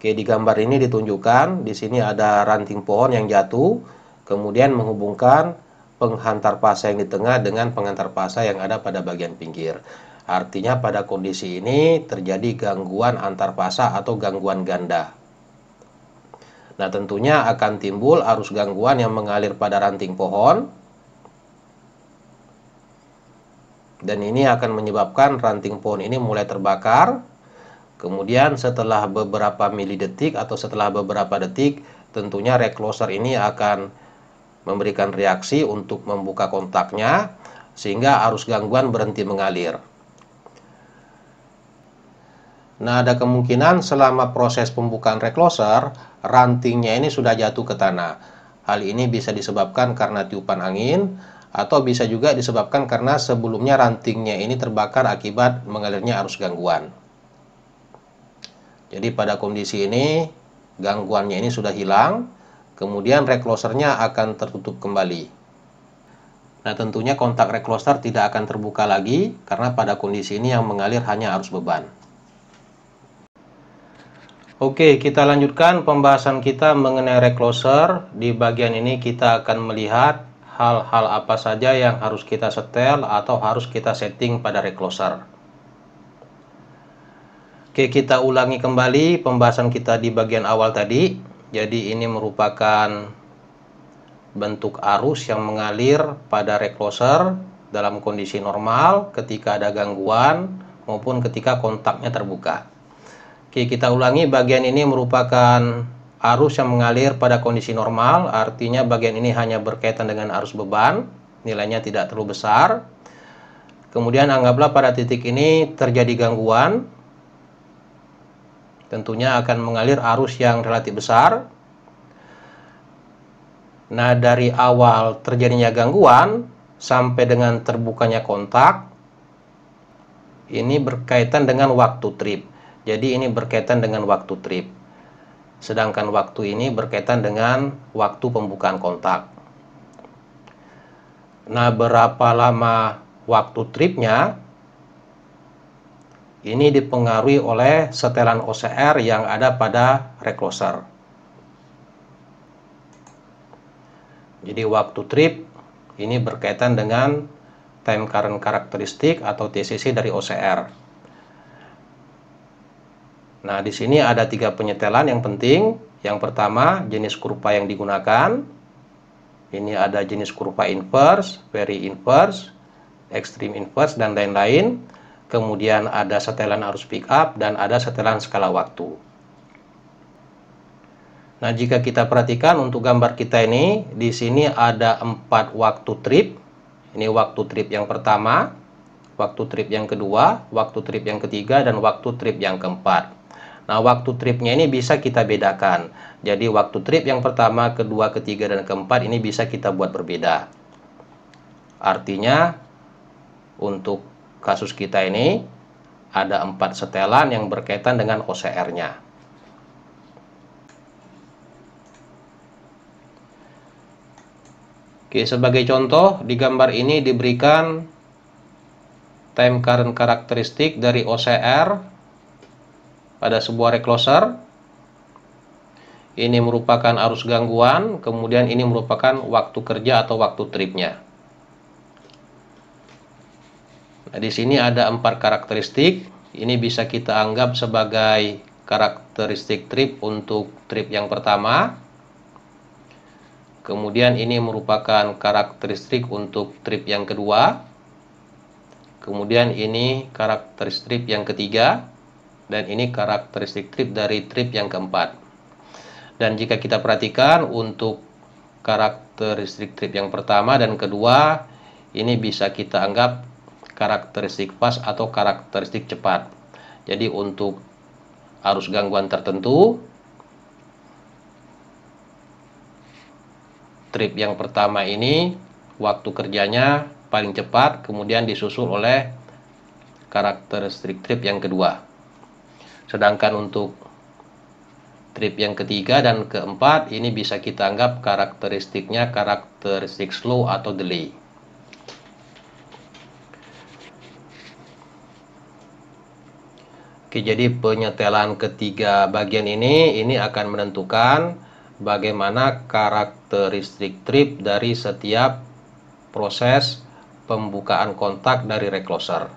A: Oke, di gambar ini ditunjukkan, di sini ada ranting pohon yang jatuh kemudian menghubungkan penghantar fasa yang di tengah dengan penghantar fasa yang ada pada bagian pinggir. Artinya pada kondisi ini terjadi gangguan antar fasa atau gangguan ganda. Nah, tentunya akan timbul arus gangguan yang mengalir pada ranting pohon. Dan ini akan menyebabkan ranting pohon ini mulai terbakar. Kemudian setelah beberapa milidetik atau setelah beberapa detik, tentunya recloser ini akan memberikan reaksi untuk membuka kontaknya sehingga arus gangguan berhenti mengalir. Nah, ada kemungkinan selama proses pembukaan recloser, rantingnya ini sudah jatuh ke tanah. Hal ini bisa disebabkan karena tiupan angin, atau bisa juga disebabkan karena sebelumnya rantingnya ini terbakar akibat mengalirnya arus gangguan. Jadi pada kondisi ini, gangguannya ini sudah hilang, kemudian reclosernya akan tertutup kembali. Nah, tentunya kontak recloser tidak akan terbuka lagi, karena pada kondisi ini yang mengalir hanya arus beban. Oke, kita lanjutkan pembahasan kita mengenai recloser. Di bagian ini kita akan melihat hal-hal apa saja yang harus kita setel atau harus kita setting pada recloser. Oke, kita ulangi kembali pembahasan kita di bagian awal tadi. Jadi ini merupakan bentuk arus yang mengalir pada recloser dalam kondisi normal ketika ada gangguan maupun ketika kontaknya terbuka. Oke, kita ulangi, bagian ini merupakan arus yang mengalir pada kondisi normal, artinya bagian ini hanya berkaitan dengan arus beban, nilainya tidak terlalu besar. Kemudian anggaplah pada titik ini terjadi gangguan, tentunya akan mengalir arus yang relatif besar. Nah, dari awal terjadinya gangguan sampai dengan terbukanya kontak, ini berkaitan dengan waktu trip. Jadi ini berkaitan dengan waktu trip. Sedangkan waktu ini berkaitan dengan waktu pembukaan kontak. Nah, berapa lama waktu tripnya? Ini dipengaruhi oleh setelan OCR yang ada pada recloser. Jadi waktu trip ini berkaitan dengan time current karakteristik atau TCC dari OCR. Nah, di sini ada 3 penyetelan yang penting. Yang pertama, jenis kurva yang digunakan. Ini ada jenis kurva inverse, very inverse, extreme inverse, dan lain-lain. Kemudian ada setelan arus pick up dan ada setelan skala waktu. Nah, jika kita perhatikan untuk gambar kita ini, di sini ada 4 waktu trip. Ini waktu trip yang pertama, waktu trip yang kedua, waktu trip yang ketiga, dan waktu trip yang keempat. Nah, waktu tripnya ini bisa kita bedakan. Jadi waktu trip yang pertama, kedua, ketiga, dan keempat ini bisa kita buat berbeda. Artinya untuk kasus kita ini ada 4 setelan yang berkaitan dengan OCR-nya. Oke, sebagai contoh di gambar ini diberikan time current karakteristik dari OCR pada sebuah recloser. Ini merupakan arus gangguan, kemudian ini merupakan waktu kerja atau waktu tripnya. Nah, di sini ada 4 karakteristik. Ini bisa kita anggap sebagai karakteristik trip untuk trip yang pertama. Kemudian ini merupakan karakteristik untuk trip yang kedua. Kemudian ini karakteristik yang ketiga. Dan ini karakteristik trip dari trip yang keempat. Dan jika kita perhatikan untuk karakteristik trip yang pertama dan kedua, ini bisa kita anggap karakteristik fast atau karakteristik cepat. Jadi untuk arus gangguan tertentu, trip yang pertama ini waktu kerjanya paling cepat, kemudian disusul oleh karakteristik trip yang kedua. Sedangkan untuk trip yang ketiga dan keempat ini bisa kita anggap karakteristiknya karakteristik slow atau delay. Oke, jadi penyetelan ketiga bagian ini akan menentukan bagaimana karakteristik trip dari setiap proses pembukaan kontak dari recloser.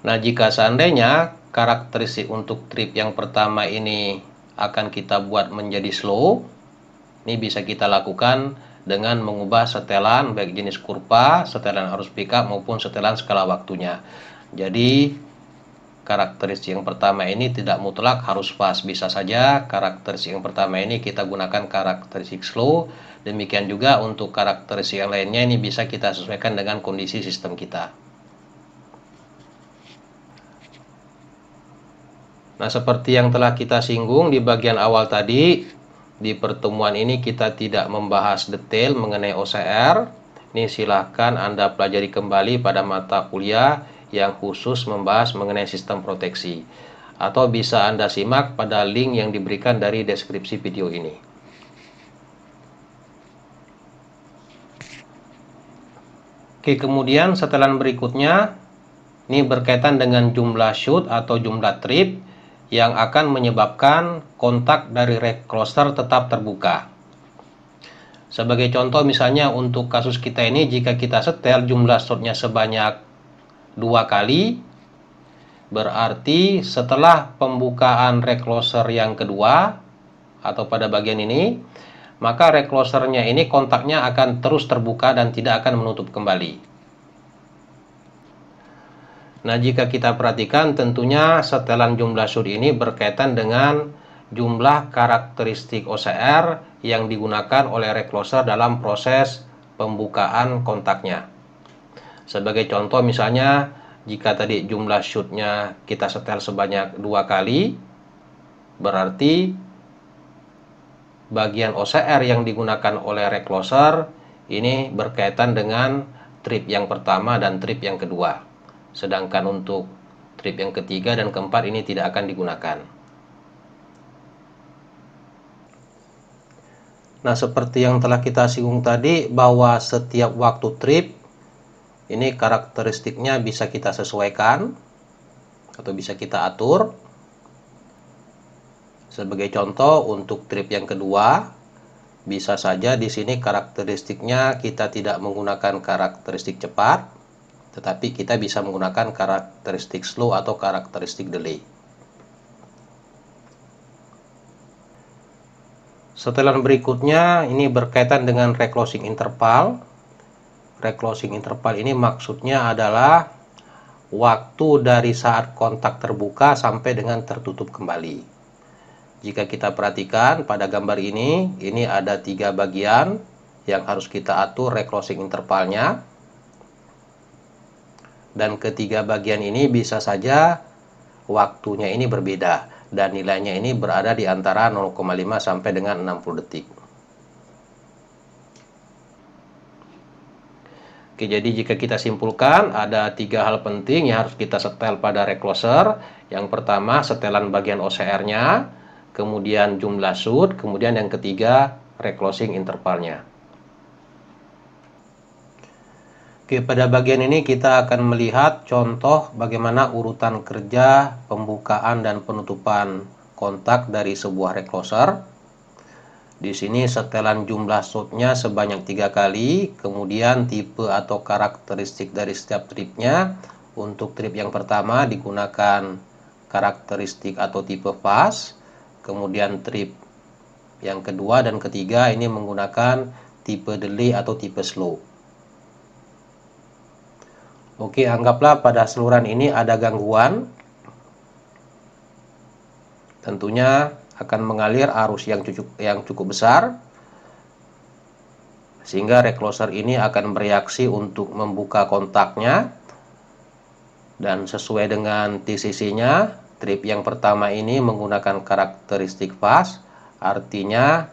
A: Nah, jika seandainya karakteristik untuk trip yang pertama ini akan kita buat menjadi slow, ini bisa kita lakukan dengan mengubah setelan baik jenis kurva, setelan arus pickup maupun setelan skala waktunya. Jadi karakteristik yang pertama ini tidak mutlak harus fast, bisa saja karakteristik yang pertama ini kita gunakan karakteristik slow. Demikian juga untuk karakteristik yang lainnya ini bisa kita sesuaikan dengan kondisi sistem kita. Nah, seperti yang telah kita singgung di bagian awal tadi, di pertemuan ini kita tidak membahas detail mengenai OCR. Ini silahkan Anda pelajari kembali pada mata kuliah yang khusus membahas mengenai sistem proteksi. Atau bisa Anda simak pada link yang diberikan dari deskripsi video ini. Oke, kemudian setelan berikutnya, ini berkaitan dengan jumlah shoot atau jumlah trip yang akan menyebabkan kontak dari rake closer tetap terbuka. Sebagai contoh misalnya untuk kasus kita ini, jika kita setel jumlah shootnya sebanyak 2 kali, berarti setelah pembukaan rake closer yang kedua atau pada bagian ini, maka rake closernya ini kontaknya akan terus terbuka dan tidak akan menutup kembali. Nah, jika kita perhatikan tentunya setelan jumlah shoot ini berkaitan dengan jumlah karakteristik OCR yang digunakan oleh rake closer dalam proses pembukaan kontaknya. Sebagai contoh misalnya, jika tadi jumlah shootnya kita setel sebanyak 2 kali, berarti bagian OCR yang digunakan oleh rake closer ini berkaitan dengan trip yang pertama dan trip yang kedua. Sedangkan untuk trip yang ketiga dan keempat ini tidak akan digunakan. Nah, seperti yang telah kita singgung tadi, bahwa setiap waktu trip ini karakteristiknya bisa kita sesuaikan atau bisa kita atur. Sebagai contoh, untuk trip yang kedua, bisa saja di sini karakteristiknya kita tidak menggunakan karakteristik cepat, tetapi kita bisa menggunakan karakteristik slow atau karakteristik delay. Setelan berikutnya ini berkaitan dengan reclosing interval. Reclosing interval ini maksudnya adalah waktu dari saat kontak terbuka sampai dengan tertutup kembali. Jika kita perhatikan pada gambar ini ada 3 bagian yang harus kita atur reclosing intervalnya. Dan ketiga bagian ini bisa saja waktunya ini berbeda dan nilainya ini berada di antara 0,5 sampai dengan 60 detik. Oke, jadi jika kita simpulkan ada 3 hal penting yang harus kita setel pada rake closer. Yang pertama setelan bagian OCR-nya, kemudian jumlah shoot, kemudian yang ketiga reclosing intervalnya. Oke, pada bagian ini kita akan melihat contoh bagaimana urutan kerja pembukaan dan penutupan kontak dari sebuah rake closer. Di sini setelan jumlah shootnya sebanyak 3 kali, kemudian tipe atau karakteristik dari setiap tripnya. Untuk trip yang pertama digunakan karakteristik atau tipe fast, kemudian trip yang kedua dan ketiga ini menggunakan tipe delay atau tipe slow. Oke, anggaplah pada saluran ini ada gangguan. Tentunya akan mengalir arus yang cukup besar, sehingga rake closer ini akan bereaksi untuk membuka kontaknya. Dan sesuai dengan TCC-nya, trip yang pertama ini menggunakan karakteristik fast, artinya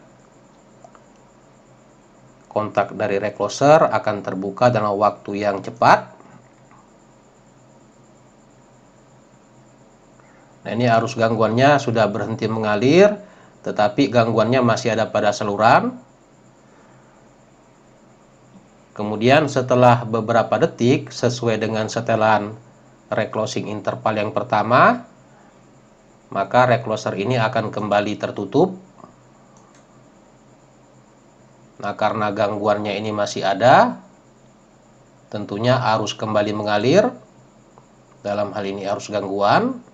A: kontak dari rake closer akan terbuka dalam waktu yang cepat. Nah, ini arus gangguannya sudah berhenti mengalir, tetapi gangguannya masih ada pada saluran. Kemudian setelah beberapa detik, sesuai dengan setelan reclosing interval yang pertama, maka rake closer ini akan kembali tertutup. Nah, karena gangguannya ini masih ada, tentunya arus kembali mengalir. Dalam hal ini arus gangguan.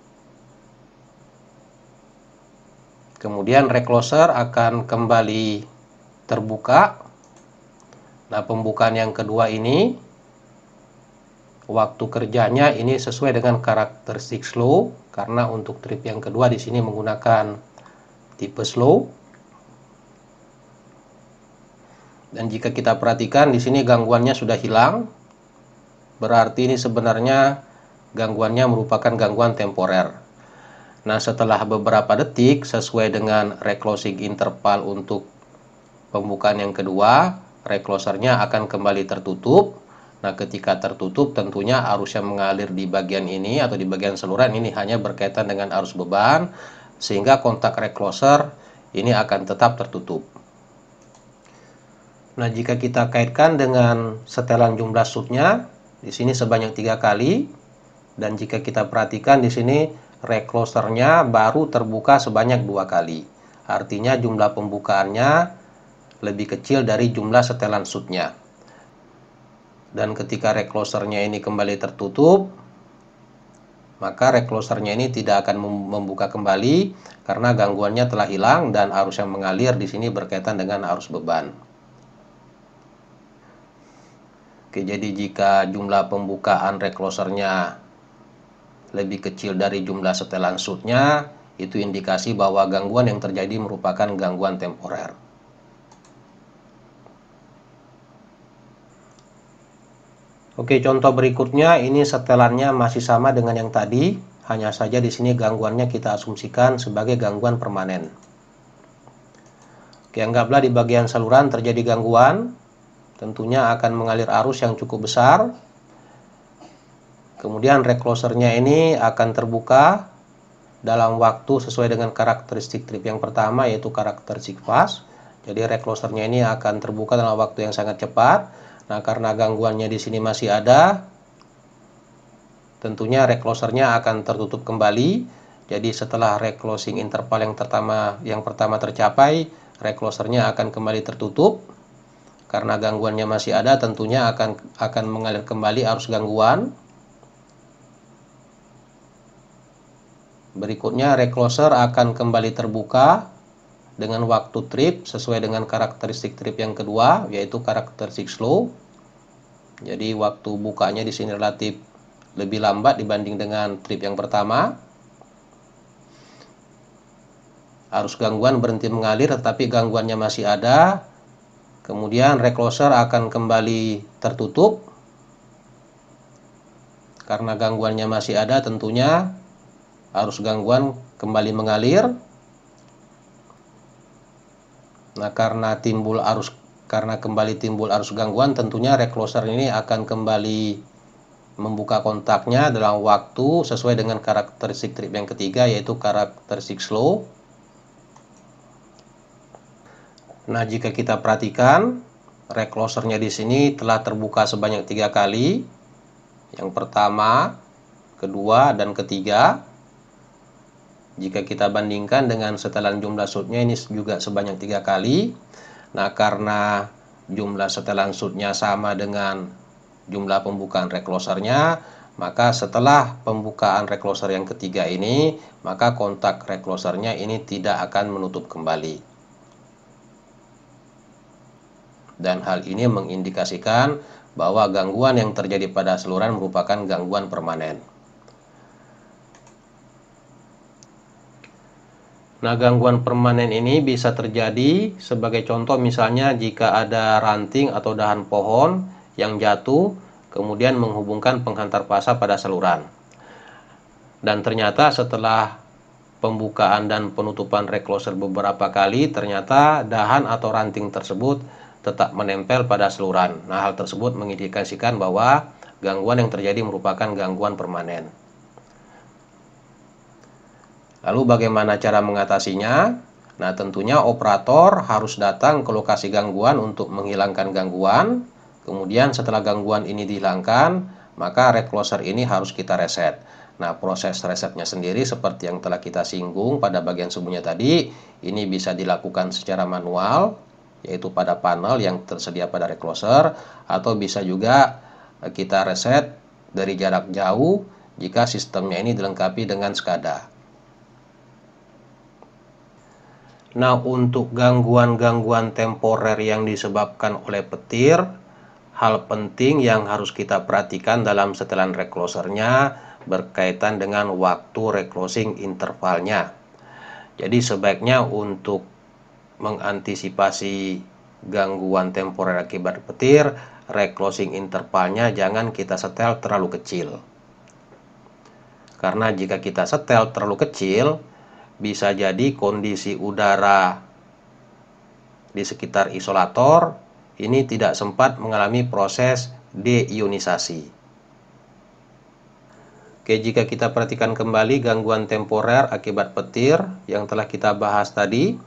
A: Kemudian rake closer akan kembali terbuka. Nah, pembukaan yang kedua ini waktu kerjanya ini sesuai dengan karakteristik slow, karena untuk trip yang kedua di sini menggunakan tipe slow. Dan jika kita perhatikan di sini gangguannya sudah hilang, berarti ini sebenarnya gangguannya merupakan gangguan temporer. Nah, setelah beberapa detik sesuai dengan reclosing interval untuk pembukaan yang kedua, reclosernya akan kembali tertutup. Nah, ketika tertutup tentunya arus yang mengalir di bagian ini atau di bagian saluran ini hanya berkaitan dengan arus beban, sehingga kontak recloser ini akan tetap tertutup. Nah, jika kita kaitkan dengan setelan jumlah shootnya, di sini sebanyak 3 kali, dan jika kita perhatikan di sini reclosernya baru terbuka sebanyak 2 kali. Artinya jumlah pembukaannya lebih kecil dari jumlah setelan shootnya. Dan ketika reclosernya ini kembali tertutup, maka reclosernya ini tidak akan membuka kembali karena gangguannya telah hilang dan arus yang mengalir di sini berkaitan dengan arus beban. Oke, jadi jika jumlah pembukaan reclosernya lebih kecil dari jumlah setelan shootnya, itu indikasi bahwa gangguan yang terjadi merupakan gangguan temporer. Oke, contoh berikutnya ini setelannya masih sama dengan yang tadi, hanya saja di sini gangguannya kita asumsikan sebagai gangguan permanen. Oke, anggaplah di bagian saluran terjadi gangguan, tentunya akan mengalir arus yang cukup besar. Kemudian reclosernya ini akan terbuka dalam waktu sesuai dengan karakteristik trip yang pertama, yaitu karakteristik fast. Jadi reclosernya ini akan terbuka dalam waktu yang sangat cepat. Nah, karena gangguannya di sini masih ada, tentunya reclosernya akan tertutup kembali. Jadi setelah reclosing interval yang pertama tercapai, reclosernya akan kembali tertutup. Karena gangguannya masih ada, tentunya akan mengalir kembali arus gangguan. Berikutnya recloser akan kembali terbuka dengan waktu trip sesuai dengan karakteristik trip yang kedua, yaitu karakteristik slow. Jadi waktu bukanya di sini relatif lebih lambat dibanding dengan trip yang pertama. Arus gangguan berhenti mengalir tetapi gangguannya masih ada. Kemudian recloser akan kembali tertutup. Karena gangguannya masih ada, tentunya arus gangguan kembali mengalir. Nah, karena kembali timbul arus gangguan, tentunya recloser ini akan kembali membuka kontaknya dalam waktu sesuai dengan karakteristik trip yang ketiga, yaitu karakteristik slow. Nah, jika kita perhatikan, reclosernya di sini telah terbuka sebanyak 3 kali. Yang pertama, kedua, dan ketiga. Jika kita bandingkan dengan setelan jumlah shootnya, ini juga sebanyak 3 kali. Nah, karena jumlah setelan shootnya sama dengan jumlah pembukaan reclosernya, maka setelah pembukaan recloser yang ketiga ini, maka kontak reclosernya ini tidak akan menutup kembali. Dan hal ini mengindikasikan bahwa gangguan yang terjadi pada saluran merupakan gangguan permanen. Nah, gangguan permanen ini bisa terjadi sebagai contoh misalnya jika ada ranting atau dahan pohon yang jatuh kemudian menghubungkan penghantar fasa pada saluran. Dan ternyata setelah pembukaan dan penutupan recloser beberapa kali, ternyata dahan atau ranting tersebut tetap menempel pada saluran. Nah, hal tersebut mengindikasikan bahwa gangguan yang terjadi merupakan gangguan permanen. Lalu bagaimana cara mengatasinya? Nah, tentunya operator harus datang ke lokasi gangguan untuk menghilangkan gangguan. Kemudian setelah gangguan ini dihilangkan, maka recloser ini harus kita reset. Nah, proses resetnya sendiri seperti yang telah kita singgung pada bagian sebelumnya tadi, ini bisa dilakukan secara manual, yaitu pada panel yang tersedia pada recloser, atau bisa juga kita reset dari jarak jauh jika sistemnya ini dilengkapi dengan SCADA. Nah, untuk gangguan-gangguan temporer yang disebabkan oleh petir, hal penting yang harus kita perhatikan dalam setelan reclosernya berkaitan dengan waktu reclosing intervalnya. Jadi sebaiknya untuk mengantisipasi gangguan temporer akibat petir, reclosing intervalnya jangan kita setel terlalu kecil. Karena jika kita setel terlalu kecil, bisa jadi kondisi udara di sekitar isolator ini tidak sempat mengalami proses deionisasi. Oke, jika kita perhatikan kembali gangguan temporer akibat petir yang telah kita bahas tadi,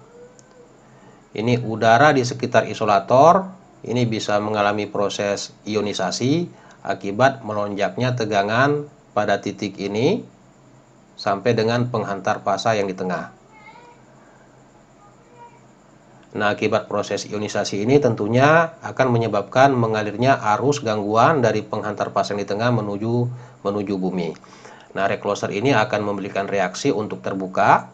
A: ini udara di sekitar isolator ini bisa mengalami proses ionisasi akibat melonjaknya tegangan pada titik ini sampai dengan penghantar fasa yang di tengah. Nah, akibat proses ionisasi ini tentunya akan menyebabkan mengalirnya arus gangguan dari penghantar fasa yang di tengah menuju bumi. Nah, recloser ini akan memberikan reaksi untuk terbuka.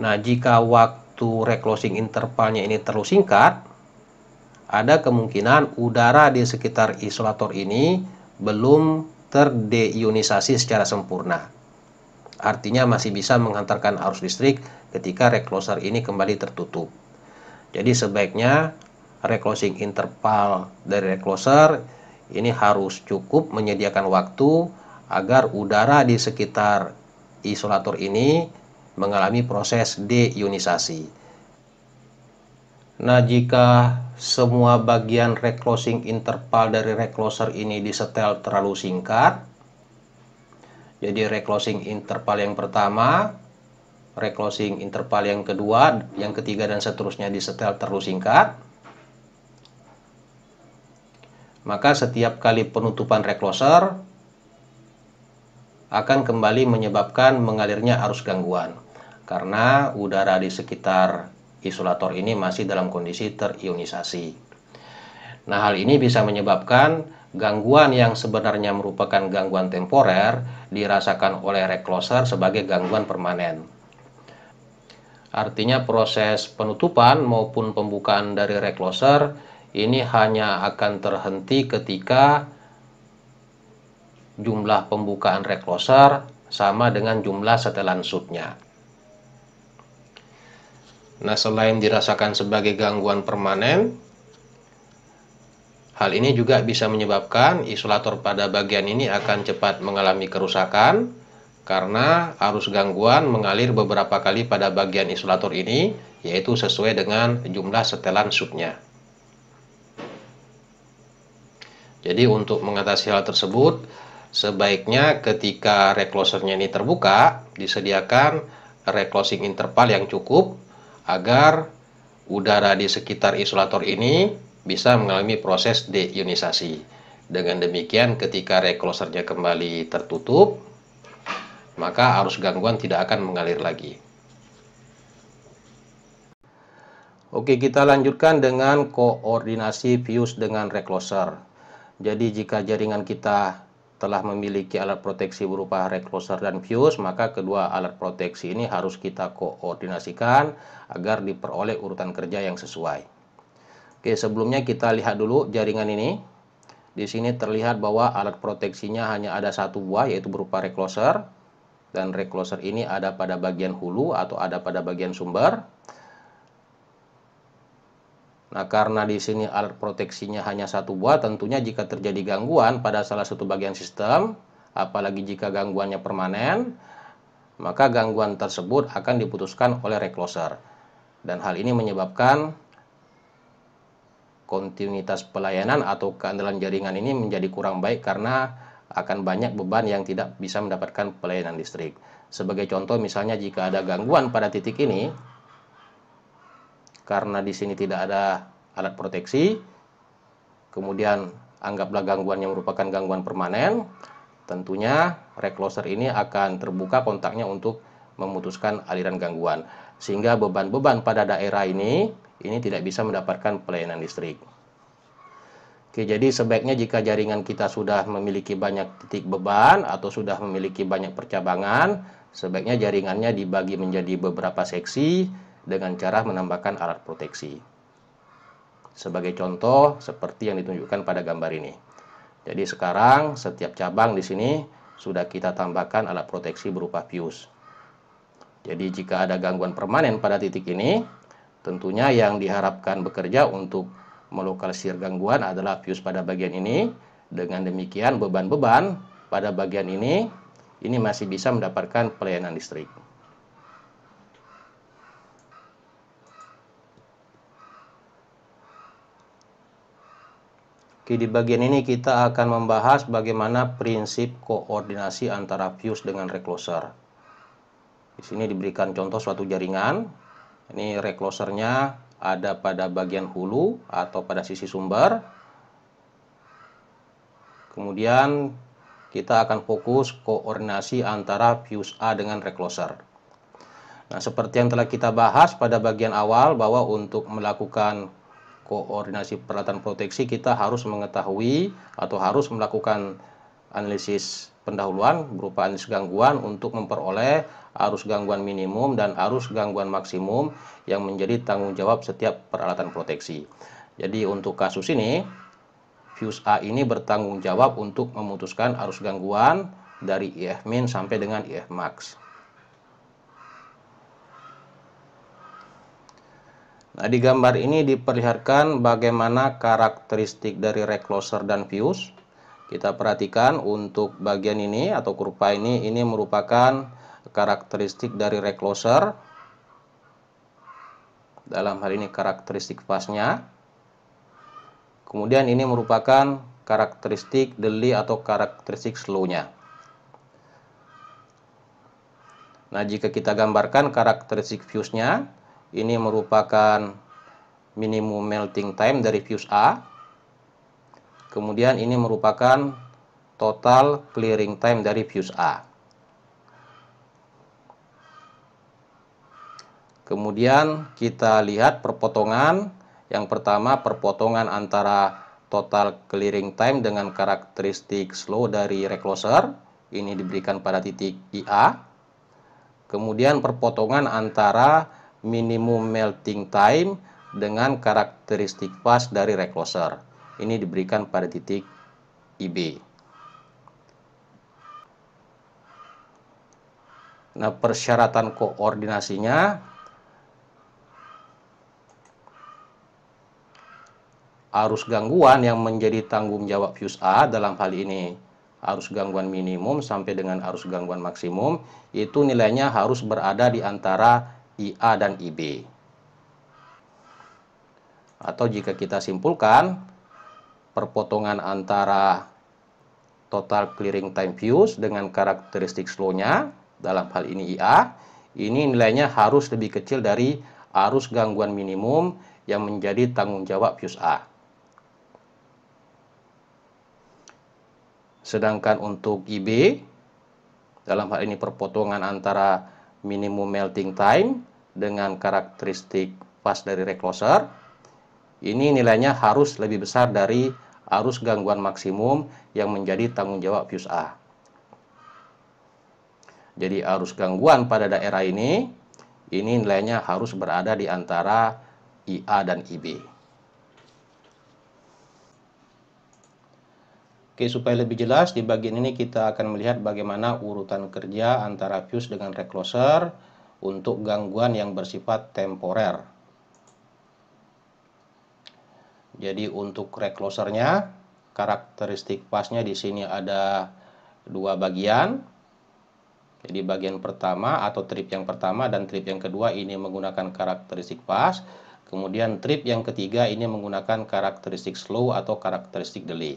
A: Nah, jika waktu reclosing intervalnya ini terlalu singkat, ada kemungkinan udara di sekitar isolator ini belum terdeionisasi secara sempurna. Artinya masih bisa menghantarkan arus listrik ketika recloser ini kembali tertutup. Jadi sebaiknya reclosing interval dari recloser ini harus cukup menyediakan waktu agar udara di sekitar isolator ini mengalami proses deionisasi. Nah, jika semua bagian reclosing interval dari recloser ini disetel terlalu singkat, jadi reclosing interval yang pertama, reclosing interval yang kedua, yang ketiga dan seterusnya disetel terlalu singkat, maka setiap kali penutupan recloser akan kembali menyebabkan mengalirnya arus gangguan karena udara di sekitar isolator ini masih dalam kondisi terionisasi. Nah, hal ini bisa menyebabkan gangguan yang sebenarnya merupakan gangguan temporer dirasakan oleh recloser sebagai gangguan permanen. Artinya proses penutupan maupun pembukaan dari recloser ini hanya akan terhenti ketika jumlah pembukaan recloser sama dengan jumlah setelan shootnya. Nah, selain dirasakan sebagai gangguan permanen, hal ini juga bisa menyebabkan isolator pada bagian ini akan cepat mengalami kerusakan karena arus gangguan mengalir beberapa kali pada bagian isolator ini, yaitu sesuai dengan jumlah setelan shootnya. Jadi untuk mengatasi hal tersebut, sebaiknya ketika reclosernya ini terbuka, disediakan reclosing interval yang cukup agar udara di sekitar isolator ini bisa mengalami proses deionisasi. Dengan demikian, ketika reclosernya kembali tertutup, maka arus gangguan tidak akan mengalir lagi. Oke, kita lanjutkan dengan koordinasi fuse dengan recloser. Jadi jika jaringan kita telah memiliki alat proteksi berupa recloser dan fuse, maka kedua alat proteksi ini harus kita koordinasikan agar diperoleh urutan kerja yang sesuai. Oke, sebelumnya kita lihat dulu jaringan ini. Di sini terlihat bahwa alat proteksinya hanya ada satu buah, yaitu berupa recloser. Dan recloser ini ada pada bagian hulu atau ada pada bagian sumber. Nah, karena di sini alat proteksinya hanya satu buah, tentunya jika terjadi gangguan pada salah satu bagian sistem, apalagi jika gangguannya permanen, maka gangguan tersebut akan diputuskan oleh recloser. Dan hal ini menyebabkan kontinuitas pelayanan atau keandalan jaringan ini menjadi kurang baik karena akan banyak beban yang tidak bisa mendapatkan pelayanan listrik. Sebagai contoh, misalnya jika ada gangguan pada titik ini, karena di sini tidak ada alat proteksi, kemudian anggaplah gangguan yang merupakan gangguan permanen, tentunya recloser ini akan terbuka kontaknya untuk memutuskan aliran gangguan, sehingga beban-beban pada daerah ini tidak bisa mendapatkan pelayanan listrik. Oke, jadi sebaiknya jika jaringan kita sudah memiliki banyak titik beban atau sudah memiliki banyak percabangan, sebaiknya jaringannya dibagi menjadi beberapa seksi dengan cara menambahkan alat proteksi. Sebagai contoh seperti yang ditunjukkan pada gambar ini. Jadi sekarang setiap cabang di sini sudah kita tambahkan alat proteksi berupa fuse. Jadi jika ada gangguan permanen pada titik ini, tentunya yang diharapkan bekerja untuk melokalisir gangguan adalah fuse pada bagian ini. Dengan demikian beban-beban pada bagian ini masih bisa mendapatkan pelayanan listrik. Oke, di bagian ini kita akan membahas bagaimana prinsip koordinasi antara fuse dengan recloser. Di sini diberikan contoh suatu jaringan. Ini reclosernya ada pada bagian hulu atau pada sisi sumber. Kemudian kita akan fokus koordinasi antara fuse A dengan recloser. Nah, seperti yang telah kita bahas pada bagian awal, bahwa untuk melakukan koordinasi peralatan proteksi kita harus mengetahui atau harus melakukan analisis pendahuluan berupa analisis gangguan untuk memperoleh arus gangguan minimum dan arus gangguan maksimum yang menjadi tanggung jawab setiap peralatan proteksi. Jadi untuk kasus ini, fuse A ini bertanggung jawab untuk memutuskan arus gangguan dari IF min sampai dengan IF max. Nah, di gambar ini diperlihatkan bagaimana karakteristik dari recloser dan fuse. Kita perhatikan untuk bagian ini atau kurva ini merupakan karakteristik dari recloser. Dalam hal ini karakteristik fase-nya. Kemudian ini merupakan karakteristik delay atau karakteristik slow-nya. Nah, jika kita gambarkan karakteristik fuse-nya, ini merupakan minimum melting time dari fuse A. Kemudian ini merupakan total clearing time dari fuse A. Kemudian kita lihat perpotongan. Yang pertama, perpotongan antara total clearing time dengan karakteristik slow dari recloser. Ini diberikan pada titik IA. Kemudian perpotongan antara minimum melting time dengan karakteristik fase dari recloser. Ini diberikan pada titik IB. Nah, persyaratan koordinasinya, arus gangguan yang menjadi tanggung jawab fuse A, dalam hal ini arus gangguan minimum sampai dengan arus gangguan maksimum, itu nilainya harus berada di antara IA dan IB. Atau jika kita simpulkan, perpotongan antara total clearing time fuse dengan karakteristik slow-nya, dalam hal ini IA, ini nilainya harus lebih kecil dari arus gangguan minimum yang menjadi tanggung jawab fuse A. Sedangkan untuk IB, dalam hal ini perpotongan antara minimum melting time dengan karakteristik fase dari recloser, ini nilainya harus lebih besar dari arus gangguan maksimum yang menjadi tanggung jawab fuse A. Jadi arus gangguan pada daerah ini nilainya harus berada di antara IA dan IB. Oke, supaya lebih jelas, di bagian ini kita akan melihat bagaimana urutan kerja antara fuse dengan recloser untuk gangguan yang bersifat temporer. Jadi untuk reclosernya, karakteristik fase-nya di sini ada dua bagian. Jadi bagian pertama atau trip yang pertama dan trip yang kedua ini menggunakan karakteristik fase. Kemudian trip yang ketiga ini menggunakan karakteristik slow atau karakteristik delay.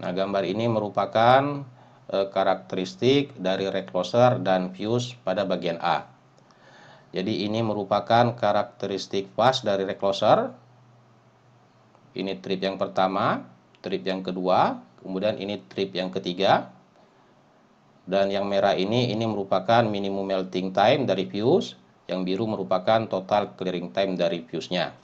A: Nah, gambar ini merupakan karakteristik dari recloser dan fuse pada bagian A. Jadi ini merupakan karakteristik fase dari recloser. Ini trip yang pertama, trip yang kedua, kemudian ini trip yang ketiga. Dan yang merah ini merupakan minimum melting time dari fuse, yang biru merupakan total clearing time dari fuse-nya.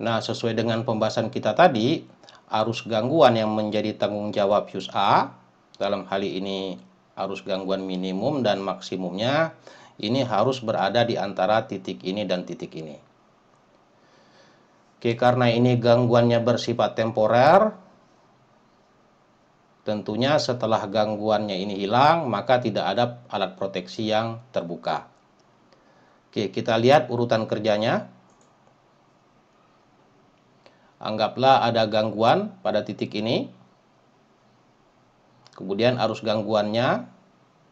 A: Nah, sesuai dengan pembahasan kita tadi, arus gangguan yang menjadi tanggung jawab fuse A, dalam hal ini arus gangguan minimum dan maksimumnya, ini harus berada di antara titik ini dan titik ini. Oke, karena ini gangguannya bersifat temporer, tentunya setelah gangguannya ini hilang, maka tidak ada alat proteksi yang terbuka. Oke, kita lihat urutan kerjanya. Anggaplah ada gangguan pada titik ini. Kemudian arus gangguannya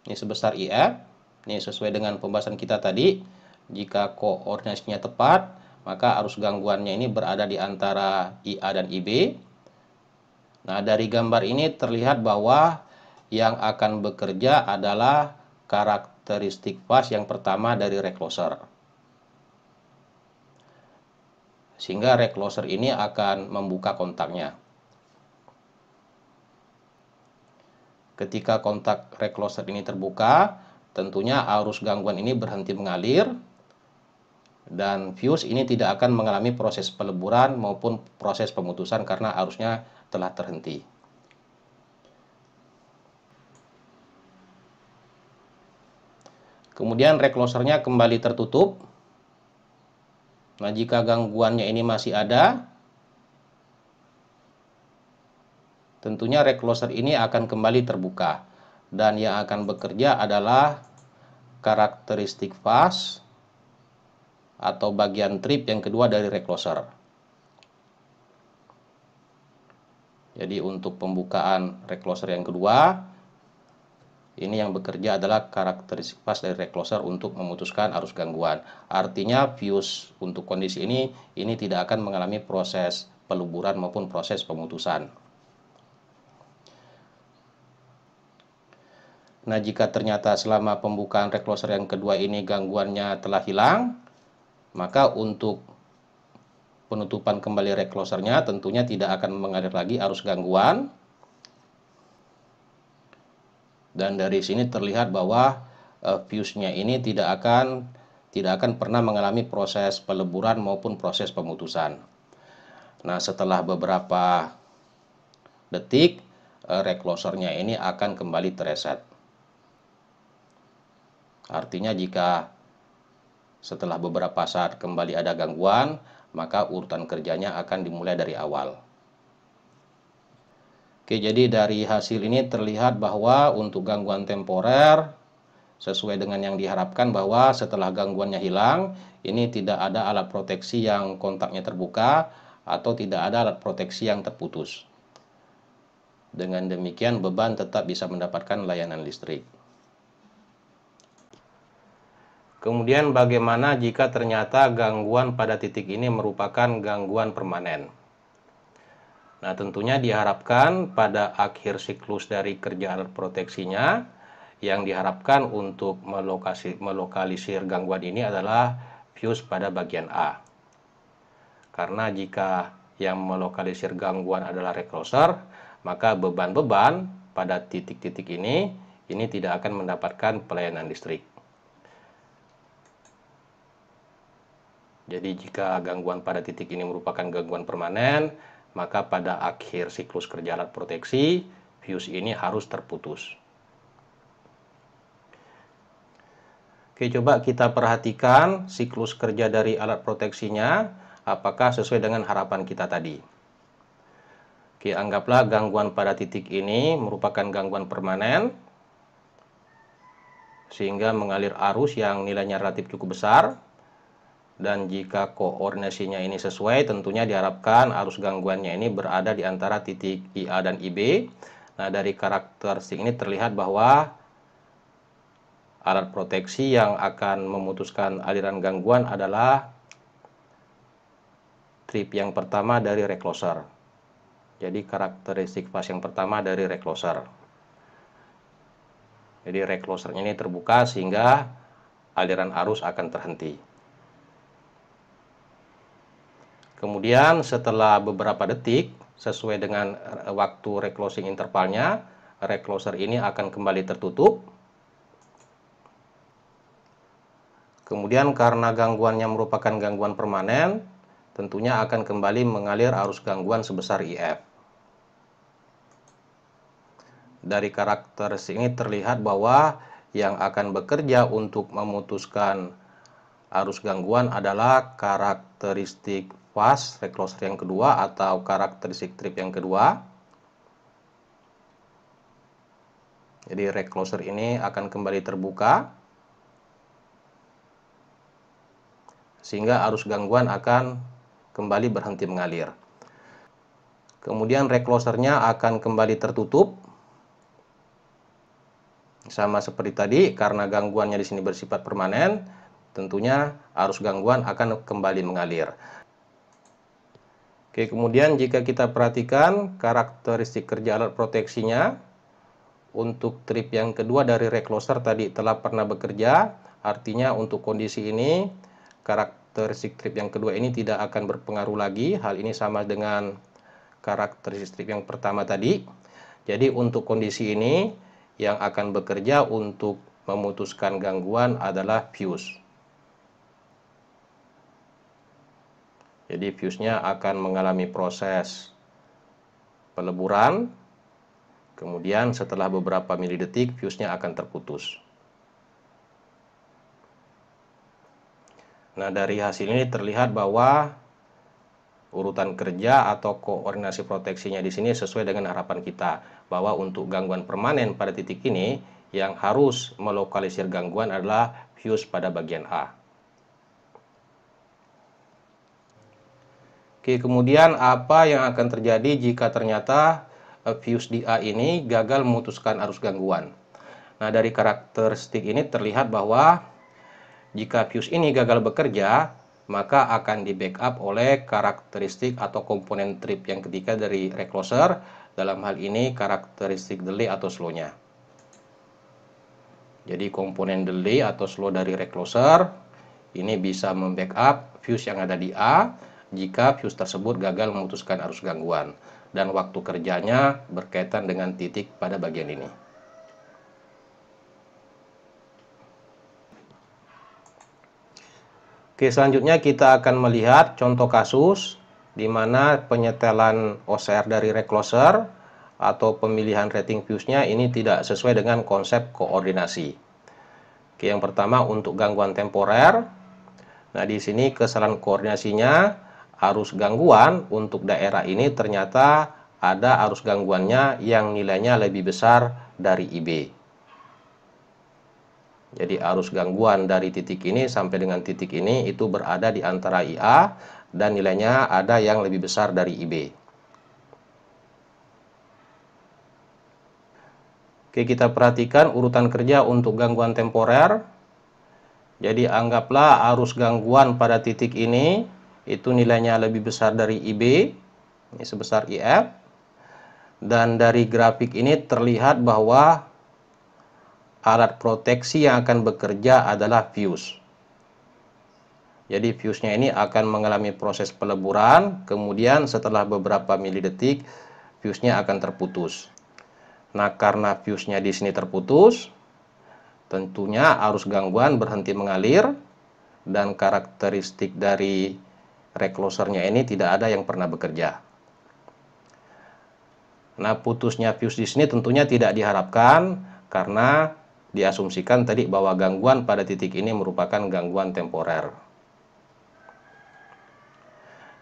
A: ini sebesar IF. Ini sesuai dengan pembahasan kita tadi. Jika koordinasinya tepat, maka arus gangguannya ini berada di antara IA dan IB. Nah, dari gambar ini terlihat bahwa yang akan bekerja adalah karakteristik fase yang pertama dari recloser. Sehingga recloser ini akan membuka kontaknya. Ketika kontak recloser ini terbuka, tentunya arus gangguan ini berhenti mengalir dan fuse ini tidak akan mengalami proses peleburan maupun proses pemutusan karena arusnya telah terhenti. Kemudian reclosernya kembali tertutup. Nah, jika gangguannya ini masih ada, tentunya recloser ini akan kembali terbuka dan yang akan bekerja adalah karakteristik fase atau bagian trip yang kedua dari recloser. Jadi untuk pembukaan recloser yang kedua, ini yang bekerja adalah karakteristik fase dari recloser untuk memutuskan arus gangguan. Artinya fuse untuk kondisi ini tidak akan mengalami proses peluburan maupun proses pemutusan. Nah, jika ternyata selama pembukaan recloser yang kedua ini gangguannya telah hilang, maka untuk penutupan kembali reclosernya tentunya tidak akan mengalir lagi arus gangguan. Dan dari sini terlihat bahwa fuse-nya ini tidak akan pernah mengalami proses peleburan maupun proses pemutusan. Nah, setelah beberapa detik, reclosernya ini akan kembali tereset. Artinya jika setelah beberapa saat kembali ada gangguan, maka urutan kerjanya akan dimulai dari awal. Oke, jadi dari hasil ini terlihat bahwa untuk gangguan temporer, sesuai dengan yang diharapkan bahwa setelah gangguannya hilang, ini tidak ada alat proteksi yang kontaknya terbuka atau tidak ada alat proteksi yang terputus. Dengan demikian beban tetap bisa mendapatkan layanan listrik. Kemudian bagaimana jika ternyata gangguan pada titik ini merupakan gangguan permanen? Nah, tentunya diharapkan pada akhir siklus dari kerja alat proteksinya, yang diharapkan untuk melokalisir gangguan ini adalah fuse pada bagian A. Karena jika yang melokalisir gangguan adalah recloser, maka beban-beban pada titik-titik ini tidak akan mendapatkan pelayanan listrik. Jadi jika gangguan pada titik ini merupakan gangguan permanen, maka pada akhir siklus kerja alat proteksi, fuse ini harus terputus. Oke, coba kita perhatikan siklus kerja dari alat proteksinya, apakah sesuai dengan harapan kita tadi. Oke, anggaplah gangguan pada titik ini merupakan gangguan permanen, sehingga mengalir arus yang nilainya relatif cukup besar. Dan jika koordinasinya ini sesuai, tentunya diharapkan arus gangguannya ini berada di antara titik IA dan IB. Nah, dari karakteristik ini terlihat bahwa alat proteksi yang akan memutuskan aliran gangguan adalah trip yang pertama dari recloser. Jadi karakteristik fase yang pertama dari recloser. Jadi reclosernya ini terbuka sehingga aliran arus akan terhenti. Kemudian setelah beberapa detik, sesuai dengan waktu reclosing intervalnya, recloser ini akan kembali tertutup. Kemudian karena gangguannya merupakan gangguan permanen, tentunya akan kembali mengalir arus gangguan sebesar IF. Dari karakteristik ini terlihat bahwa yang akan bekerja untuk memutuskan arus gangguan adalah karakteristik fase recloser yang kedua atau karakteristik trip yang kedua. Jadi recloser ini akan kembali terbuka sehingga arus gangguan akan kembali berhenti mengalir. Kemudian reclosernya akan kembali tertutup Sama seperti tadi, karena gangguannya di sini bersifat permanen, tentunya arus gangguan akan kembali mengalir. Oke, kemudian jika kita perhatikan karakteristik kerja alat proteksinya, untuk trip yang kedua dari recloser tadi telah pernah bekerja, artinya untuk kondisi ini karakteristik trip yang kedua ini tidak akan berpengaruh lagi. Hal ini sama dengan karakteristik trip yang pertama tadi. Jadi untuk kondisi ini yang akan bekerja untuk memutuskan gangguan adalah fuse. Jadi fuse-nya akan mengalami proses peleburan, kemudian setelah beberapa milidetik fuse-nya akan terputus. Nah, dari hasil ini terlihat bahwa urutan kerja atau koordinasi proteksinya di sini sesuai dengan harapan kita, bahwa untuk gangguan permanen pada titik ini yang harus melokalisir gangguan adalah fuse pada bagian A. Oke, kemudian apa yang akan terjadi jika ternyata fuse di A ini gagal memutuskan arus gangguan? Nah, dari karakteristik ini terlihat bahwa jika fuse ini gagal bekerja, maka akan di backup oleh karakteristik atau komponen trip yang ketiga dari recloser, dalam hal ini karakteristik delay atau slow-nya. Jadi komponen delay atau slow dari recloser ini bisa membackup fuse yang ada di A jika fuse tersebut gagal memutuskan arus gangguan, dan waktu kerjanya berkaitan dengan titik pada bagian ini. Oke, selanjutnya kita akan melihat contoh kasus di mana penyetelan OCR dari recloser atau pemilihan rating fuse-nya ini tidak sesuai dengan konsep koordinasi. Oke, yang pertama untuk gangguan temporer. Nah, di sini kesalahan koordinasinya, arus gangguan untuk daerah ini ternyata ada arus gangguannya yang nilainya lebih besar dari IB. Jadi arus gangguan dari titik ini sampai dengan titik ini itu berada di antara IA dan nilainya ada yang lebih besar dari IB. Oke, kita perhatikan urutan kerja untuk gangguan temporer. Jadi anggaplah arus gangguan pada titik ini itu nilainya lebih besar dari IB, ini sebesar IF. Dan dari grafik ini terlihat bahwa alat proteksi yang akan bekerja adalah fuse. Jadi fuse-nya ini akan mengalami proses peleburan, kemudian setelah beberapa milidetik fuse-nya akan terputus. Nah, karena fuse-nya di sini terputus, tentunya arus gangguan berhenti mengalir dan karakteristik dari recloser-nya ini tidak ada yang pernah bekerja. Nah, putusnya fuse di sini tentunya tidak diharapkan karena diasumsikan tadi bahwa gangguan pada titik ini merupakan gangguan temporer.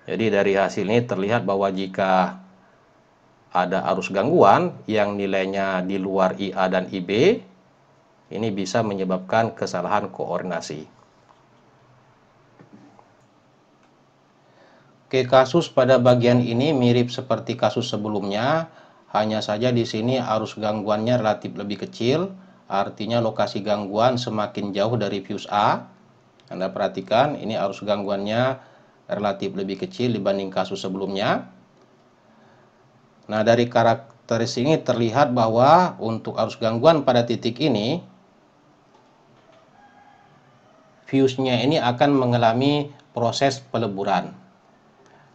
A: Jadi dari hasil ini terlihat bahwa jika ada arus gangguan yang nilainya di luar IA dan IB, ini bisa menyebabkan kesalahan koordinasi. Oke, kasus pada bagian ini mirip seperti kasus sebelumnya, hanya saja di sini arus gangguannya relatif lebih kecil, artinya lokasi gangguan semakin jauh dari fuse A. Anda perhatikan, ini arus gangguannya relatif lebih kecil dibanding kasus sebelumnya. Nah, dari karakteristik ini terlihat bahwa untuk arus gangguan pada titik ini, fuse-nya ini akan mengalami proses peleburan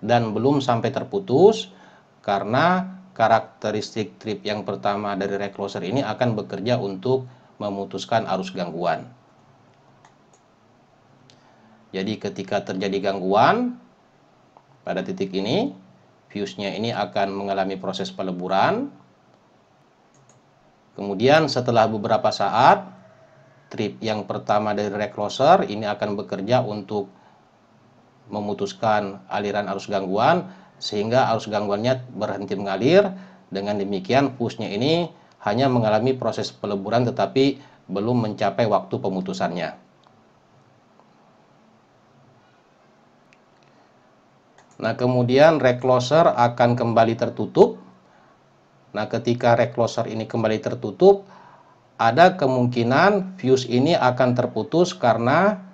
A: dan belum sampai terputus karena karakteristik trip yang pertama dari recloser ini akan bekerja untuk memutuskan arus gangguan. Jadi ketika terjadi gangguan pada titik ini, fuse-nya ini akan mengalami proses peleburan. Kemudian setelah beberapa saat, trip yang pertama dari recloser ini akan bekerja untuk memutuskan aliran arus gangguan sehingga arus gangguannya berhenti mengalir. Dengan demikian fuse-nya ini hanya mengalami proses peleburan tetapi belum mencapai waktu pemutusannya. Nah, kemudian recloser akan kembali tertutup. Nah, ketika recloser ini kembali tertutup, ada kemungkinan fuse ini akan terputus karena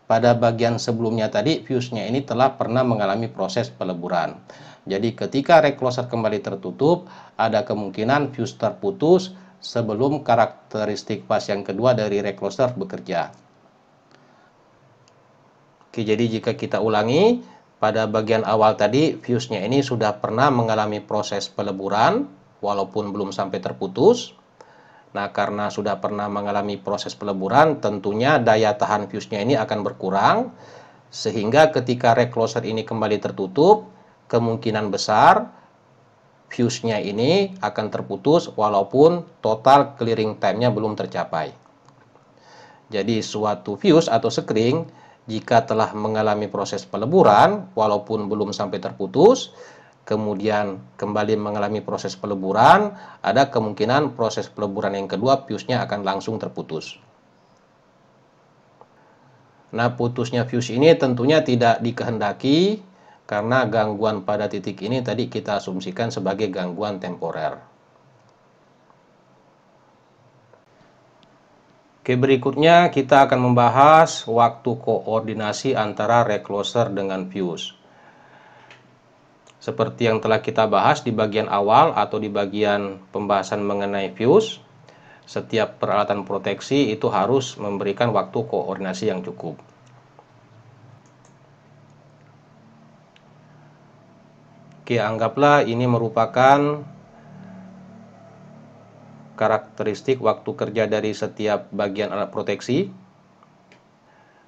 A: pada bagian sebelumnya tadi fuse-nya ini telah pernah mengalami proses peleburan. Jadi ketika recloser kembali tertutup, ada kemungkinan fuse terputus sebelum karakteristik fase yang kedua dari recloser bekerja. Oke, jadi jika kita ulangi, pada bagian awal tadi fuse-nya ini sudah pernah mengalami proses peleburan walaupun belum sampai terputus. Nah, karena sudah pernah mengalami proses peleburan, tentunya daya tahan fuse-nya ini akan berkurang, sehingga ketika recloser ini kembali tertutup, kemungkinan besar fuse-nya ini akan terputus walaupun total clearing time-nya belum tercapai. Jadi, suatu fuse atau sekring, jika telah mengalami proses peleburan, walaupun belum sampai terputus, kemudian kembali mengalami proses peleburan, ada kemungkinan proses peleburan yang kedua fuse-nya akan langsung terputus. Nah, putusnya fuse ini tentunya tidak dikehendaki karena gangguan pada titik ini tadi kita asumsikan sebagai gangguan temporer. Oke, berikutnya kita akan membahas waktu koordinasi antara recloser dengan fuse. Seperti yang telah kita bahas di bagian awal atau di bagian pembahasan mengenai fuse, setiap peralatan proteksi itu harus memberikan waktu koordinasi yang cukup. Oke, anggaplah ini merupakan karakteristik waktu kerja dari setiap bagian alat proteksi.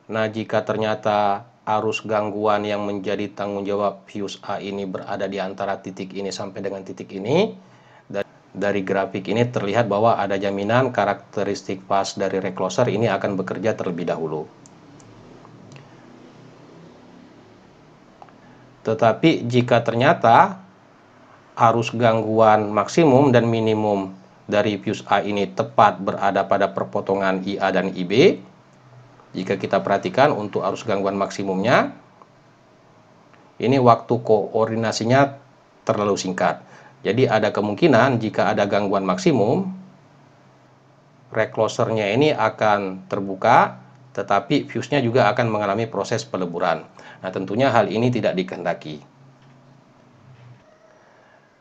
A: Nah, jika ternyata arus gangguan yang menjadi tanggung jawab fuse A ini berada di antara titik ini sampai dengan titik ini, dari grafik ini terlihat bahwa ada jaminan karakteristik fase dari recloser ini akan bekerja terlebih dahulu. Tetapi jika ternyata arus gangguan maksimum dan minimum dari fuse A ini tepat berada pada perpotongan IA dan IB, jika kita perhatikan untuk arus gangguan maksimumnya, ini waktu koordinasinya terlalu singkat. Jadi ada kemungkinan jika ada gangguan maksimum, reclosernya ini akan terbuka, tetapi fuse-nya juga akan mengalami proses peleburan. Nah, tentunya hal ini tidak dikehendaki.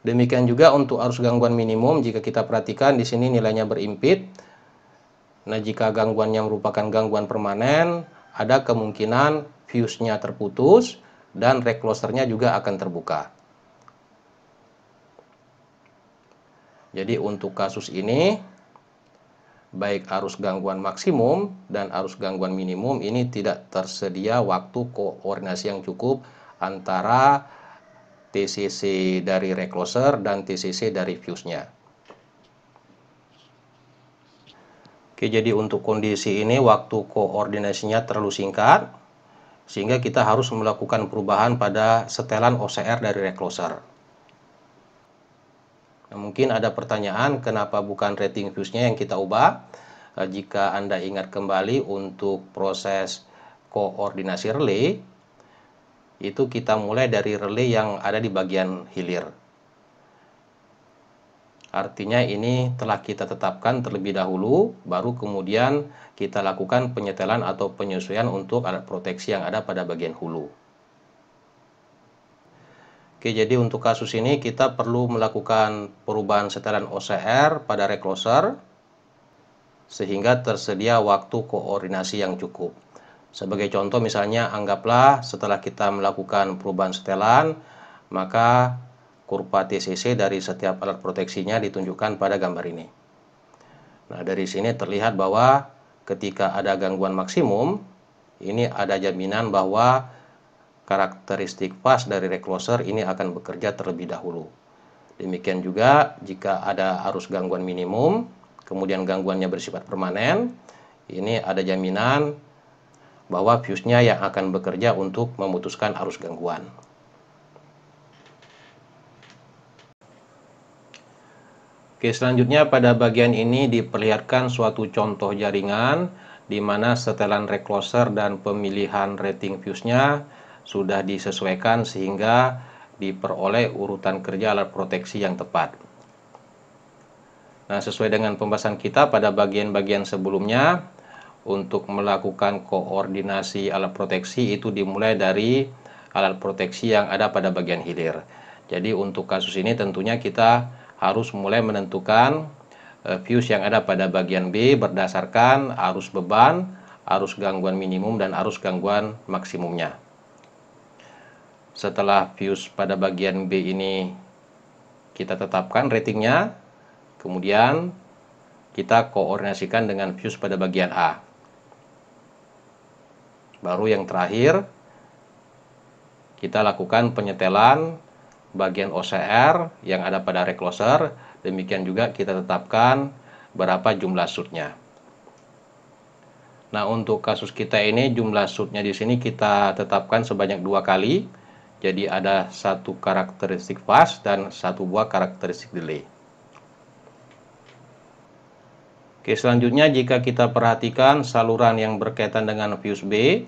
A: Demikian juga untuk arus gangguan minimum, jika kita perhatikan di sini nilainya berimpit. Nah, jika gangguannya merupakan gangguan permanen, ada kemungkinan fuse-nya terputus dan recloser-nya juga akan terbuka. Jadi untuk kasus ini, baik arus gangguan maksimum dan arus gangguan minimum ini tidak tersedia waktu koordinasi yang cukup antara TCC dari recloser dan TCC dari fuse-nya. Oke, jadi untuk kondisi ini waktu koordinasinya terlalu singkat, sehingga kita harus melakukan perubahan pada setelan OCR dari recloser. Nah, mungkin ada pertanyaan kenapa bukan rating fuse-nya yang kita ubah. Jika Anda ingat kembali untuk proses koordinasi relay, itu kita mulai dari relay yang ada di bagian hilir. Artinya ini telah kita tetapkan terlebih dahulu, baru kemudian kita lakukan penyetelan atau penyesuaian untuk alat proteksi yang ada pada bagian hulu. Oke, jadi untuk kasus ini kita perlu melakukan perubahan setelan OCR pada recloser sehingga tersedia waktu koordinasi yang cukup. Sebagai contoh misalnya anggaplah setelah kita melakukan perubahan setelan, maka kurva TCC dari setiap alat proteksinya ditunjukkan pada gambar ini. Nah, dari sini terlihat bahwa ketika ada gangguan maksimum, ini ada jaminan bahwa karakteristik fase dari recloser ini akan bekerja terlebih dahulu. Demikian juga jika ada arus gangguan minimum, kemudian gangguannya bersifat permanen, ini ada jaminan bahwa fuse-nya yang akan bekerja untuk memutuskan arus gangguan. Oke, selanjutnya pada bagian ini diperlihatkan suatu contoh jaringan di mana setelan recloser dan pemilihan rating fuse-nya sudah disesuaikan sehingga diperoleh urutan kerja alat proteksi yang tepat. Nah, sesuai dengan pembahasan kita pada bagian-bagian sebelumnya, untuk melakukan koordinasi alat proteksi itu dimulai dari alat proteksi yang ada pada bagian hilir. Jadi untuk kasus ini tentunya kita harus mulai menentukan fuse yang ada pada bagian B berdasarkan arus beban, arus gangguan minimum, dan arus gangguan maksimumnya. Setelah fuse pada bagian B ini kita tetapkan ratingnya, kemudian kita koordinasikan dengan fuse pada bagian A. Baru yang terakhir, kita lakukan penyetelan bagian OCR yang ada pada recloser. Demikian juga kita tetapkan berapa jumlah shootnya. Nah, untuk kasus kita ini jumlah shootnya di sini kita tetapkan sebanyak 2 kali. Jadi ada satu karakteristik fast dan satu buah karakteristik delay. Oke, selanjutnya jika kita perhatikan saluran yang berkaitan dengan fuse B,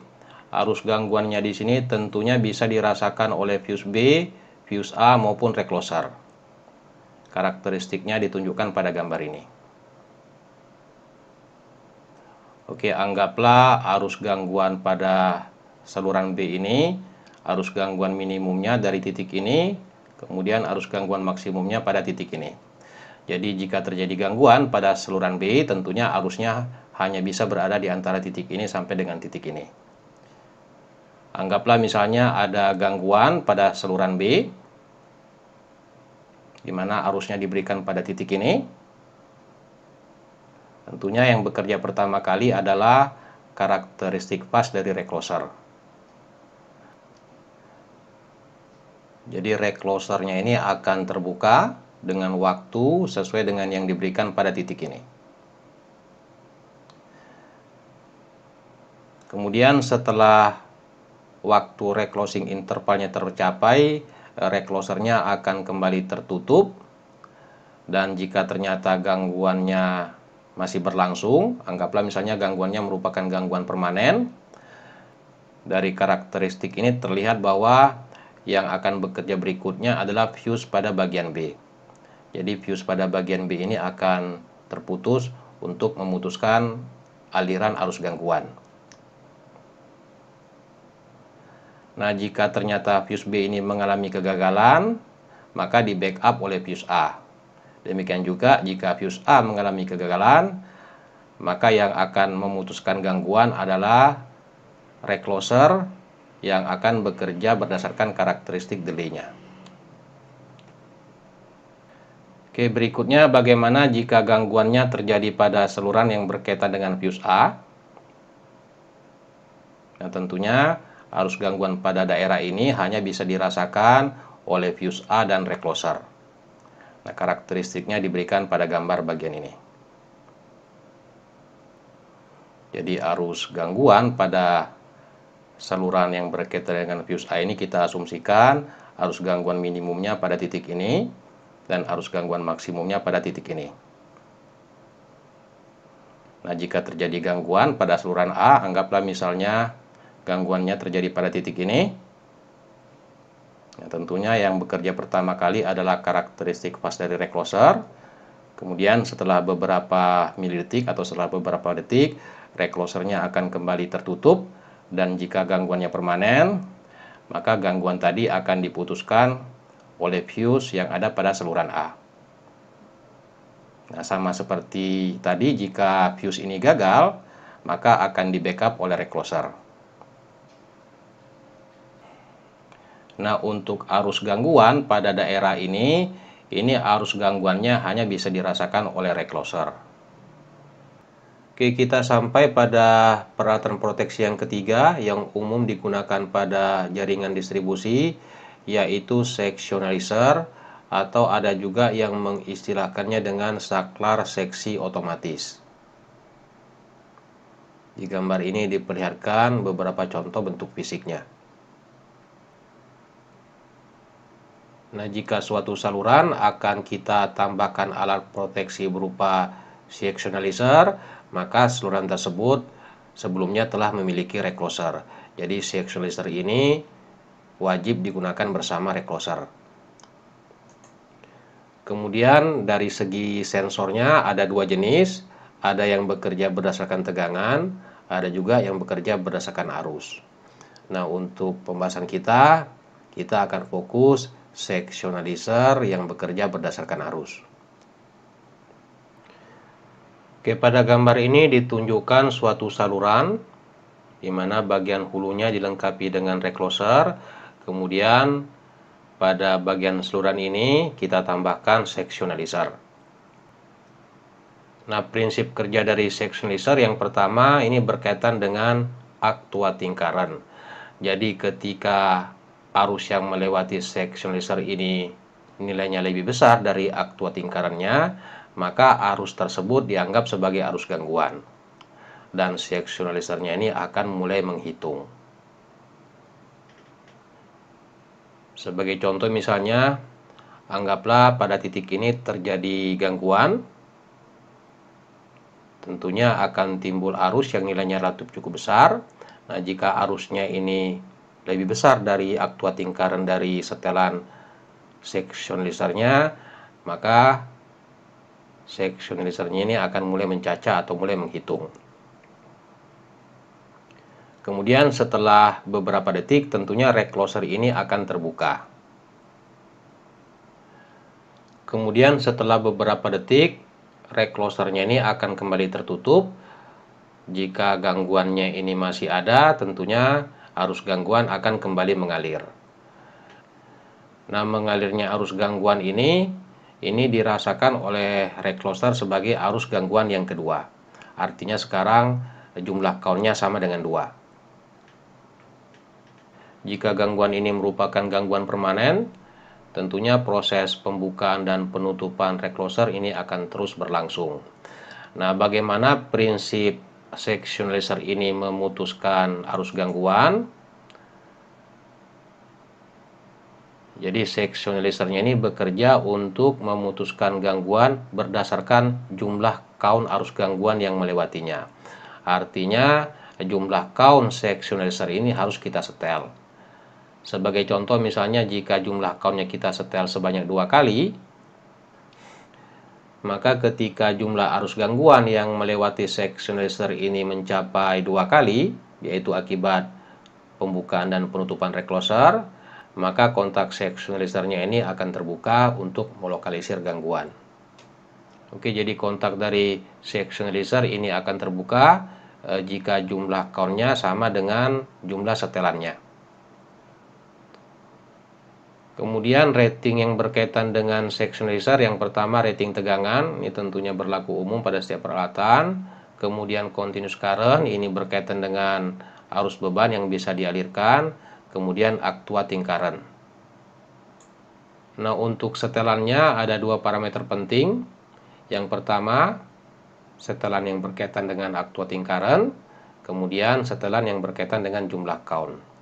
A: arus gangguannya di sini tentunya bisa dirasakan oleh fuse B, fuse A maupun recloser. Karakteristiknya ditunjukkan pada gambar ini. Oke, anggaplah arus gangguan pada saluran B ini, arus gangguan minimumnya dari titik ini, kemudian arus gangguan maksimumnya pada titik ini. Jadi jika terjadi gangguan pada saluran B, tentunya arusnya hanya bisa berada di antara titik ini sampai dengan titik ini. Anggaplah misalnya ada gangguan pada saluran B, di mana arusnya diberikan pada titik ini. Tentunya yang bekerja pertama kali adalah karakteristik fast dari recloser. Jadi reclosernya ini akan terbuka dengan waktu sesuai dengan yang diberikan pada titik ini. Kemudian setelah waktu reclosing intervalnya tercapai, reclosernya akan kembali tertutup. Dan jika ternyata gangguannya masih berlangsung, anggaplah misalnya gangguannya merupakan gangguan permanen, dari karakteristik ini terlihat bahwa yang akan bekerja berikutnya adalah fuse pada bagian B. Jadi fuse pada bagian B ini akan terputus untuk memutuskan aliran arus gangguan. Nah, jika ternyata fuse B ini mengalami kegagalan, maka di backup oleh fuse A. Demikian juga jika fuse A mengalami kegagalan, maka yang akan memutuskan gangguan adalah recloser yang akan bekerja berdasarkan karakteristik delay-nya. Oke, berikutnya bagaimana jika gangguannya terjadi pada saluran yang berkaitan dengan fuse A. Nah, tentunya arus gangguan pada daerah ini hanya bisa dirasakan oleh fuse A dan recloser. Nah, karakteristiknya diberikan pada gambar bagian ini. Jadi arus gangguan pada saluran yang berkaitan dengan fuse A ini kita asumsikan arus gangguan minimumnya pada titik ini dan arus gangguan maksimumnya pada titik ini. Nah, jika terjadi gangguan pada saluran A, anggaplah misalnya gangguannya terjadi pada titik ini. Nah, tentunya yang bekerja pertama kali adalah karakteristik fast dari recloser. Kemudian setelah beberapa milidetik atau setelah beberapa detik, reclosernya akan kembali tertutup. Dan jika gangguannya permanen, maka gangguan tadi akan diputuskan oleh fuse yang ada pada saluran A. Nah, sama seperti tadi, jika fuse ini gagal, maka akan di backup oleh recloser. Nah, untuk arus gangguan pada daerah ini arus gangguannya hanya bisa dirasakan oleh recloser. Oke, kita sampai pada peralatan proteksi yang ketiga yang umum digunakan pada jaringan distribusi, yaitu sectionalizer, atau ada juga yang mengistilahkannya dengan saklar seksi otomatis. Di gambar ini diperlihatkan beberapa contoh bentuk fisiknya. Nah, jika suatu saluran akan kita tambahkan alat proteksi berupa sectionalizer, maka saluran tersebut sebelumnya telah memiliki recloser. Jadi sectionalizer ini wajib digunakan bersama recloser. Kemudian dari segi sensornya ada dua jenis, ada yang bekerja berdasarkan tegangan, ada juga yang bekerja berdasarkan arus. Nah, untuk pembahasan kita akan fokus sectionalizer yang bekerja berdasarkan arus. Oke, pada gambar ini ditunjukkan suatu saluran di mana bagian hulunya dilengkapi dengan recloser, kemudian pada bagian saluran ini kita tambahkan sectionalizer. Nah, prinsip kerja dari sectionalizer yang pertama ini berkaitan dengan actuating current. Jadi ketika arus yang melewati sectionalizer ini nilainya lebih besar dari actuating current-nya, maka arus tersebut dianggap sebagai arus gangguan. Dan sectionalizer-nya ini akan mulai menghitung. Sebagai contoh misalnya, anggaplah pada titik ini terjadi gangguan. Tentunya akan timbul arus yang nilainya relatif cukup besar. Nah, jika arusnya ini lebih besar dari actuating current dari setelan sectionalizer-nya, maka sectionalizer-nya ini akan mulai mencaca atau mulai menghitung. Kemudian setelah beberapa detik tentunya recloser ini akan terbuka. Kemudian setelah beberapa detik recloser-nya ini akan kembali tertutup. Jika gangguannya ini masih ada, tentunya arus gangguan akan kembali mengalir. Nah, mengalirnya arus gangguan ini dirasakan oleh recloser sebagai arus gangguan yang kedua. Artinya sekarang jumlah count-nya sama dengan 2. Jika gangguan ini merupakan gangguan permanen, tentunya proses pembukaan dan penutupan recloser ini akan terus berlangsung. Nah, bagaimana prinsip sectionalizer ini memutuskan arus gangguan? Jadi sectionalizer-nya ini bekerja untuk memutuskan gangguan berdasarkan jumlah count arus gangguan yang melewatinya. Artinya jumlah count sectionalizer ini harus kita setel. Sebagai contoh misalnya jika jumlah count-nya kita setel sebanyak 2 kali, maka ketika jumlah arus gangguan yang melewati sectionalizer ini mencapai 2 kali, yaitu akibat pembukaan dan penutupan recloser, maka kontak sectionalizer-nya ini akan terbuka untuk melokalisir gangguan. Oke, jadi kontak dari sectionalizer ini akan terbuka jika jumlah count-nya sama dengan jumlah setelannya. Kemudian rating yang berkaitan dengan sectionalizer, yang pertama rating tegangan, ini tentunya berlaku umum pada setiap peralatan. Kemudian continuous current, ini berkaitan dengan arus beban yang bisa dialirkan. Kemudian actuating current. Nah, untuk setelannya ada 2 parameter penting. Yang pertama, setelan yang berkaitan dengan actuating current. Kemudian setelan yang berkaitan dengan jumlah count.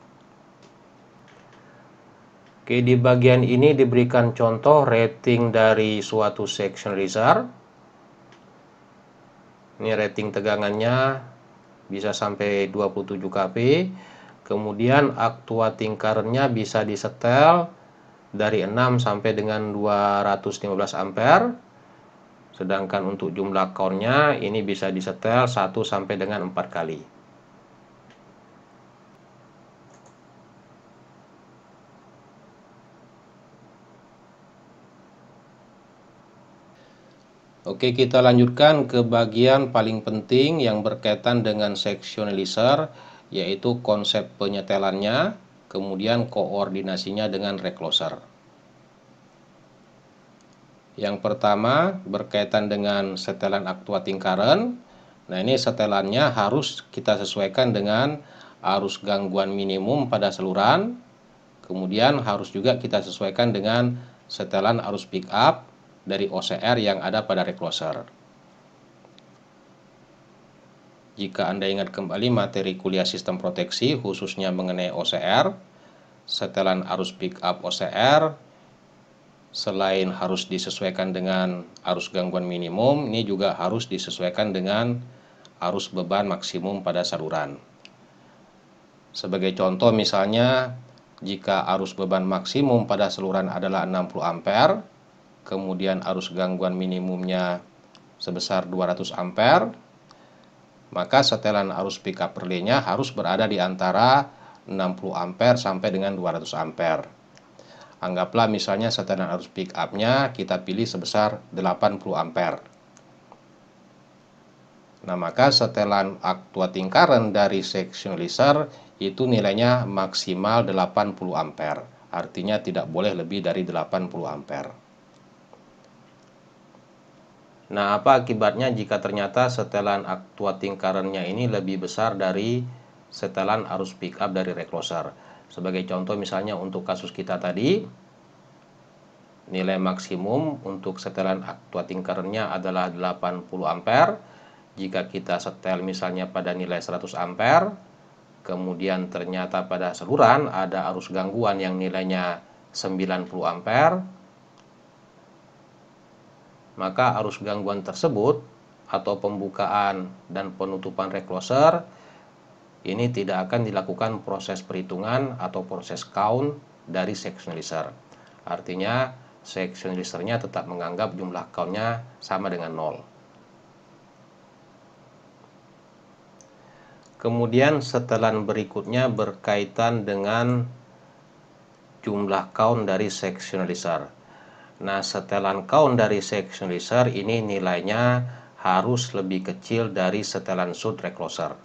A: Oke, di bagian ini diberikan contoh rating dari suatu sectionalizer. Ini rating tegangannya bisa sampai 27 kV. Kemudian actuating current-nya bisa disetel dari 6 sampai dengan 215 ampere. Sedangkan untuk jumlah count-nya ini bisa disetel 1 sampai dengan 4 kali. Oke, kita lanjutkan ke bagian paling penting yang berkaitan dengan sectionalizer, yaitu konsep penyetelannya, kemudian koordinasinya dengan recloser. Yang pertama berkaitan dengan setelan actuating current. Nah, ini setelannya harus kita sesuaikan dengan arus gangguan minimum pada saluran. Kemudian harus juga kita sesuaikan dengan setelan arus pick up dari OCR yang ada pada recloser. Jika Anda ingat kembali materi kuliah sistem proteksi khususnya mengenai OCR, setelan arus pick up OCR selain harus disesuaikan dengan arus gangguan minimum, ini juga harus disesuaikan dengan arus beban maksimum pada saluran. Sebagai contoh misalnya, jika arus beban maksimum pada saluran adalah 60 ampere, kemudian arus gangguan minimumnya sebesar 200 ampere, maka setelan arus pickup relay-nya harus berada di antara 60 ampere sampai dengan 200 ampere. Anggaplah misalnya setelan arus pickup-nya kita pilih sebesar 80 ampere. Nah, maka setelan actuating current dari sectionalizer itu nilainya maksimal 80 ampere. Artinya tidak boleh lebih dari 80 ampere. Nah, apa akibatnya jika ternyata setelan actuating current-nya ini lebih besar dari setelan arus pickup dari recloser? Sebagai contoh misalnya untuk kasus kita tadi, nilai maksimum untuk setelan actuating current-nya adalah 80 ampere. Jika kita setel misalnya pada nilai 100 ampere, kemudian ternyata pada saluran ada arus gangguan yang nilainya 90 ampere, maka arus gangguan tersebut atau pembukaan dan penutupan recloser ini tidak akan dilakukan proses perhitungan atau proses count dari sectionalizer. Artinya sectionalizernya tetap menganggap jumlah countnya sama dengan 0. Kemudian setelan berikutnya berkaitan dengan jumlah count dari sectionalizer. Nah, setelan count dari sectionalizer ini nilainya harus lebih kecil dari setelan shoot recloser.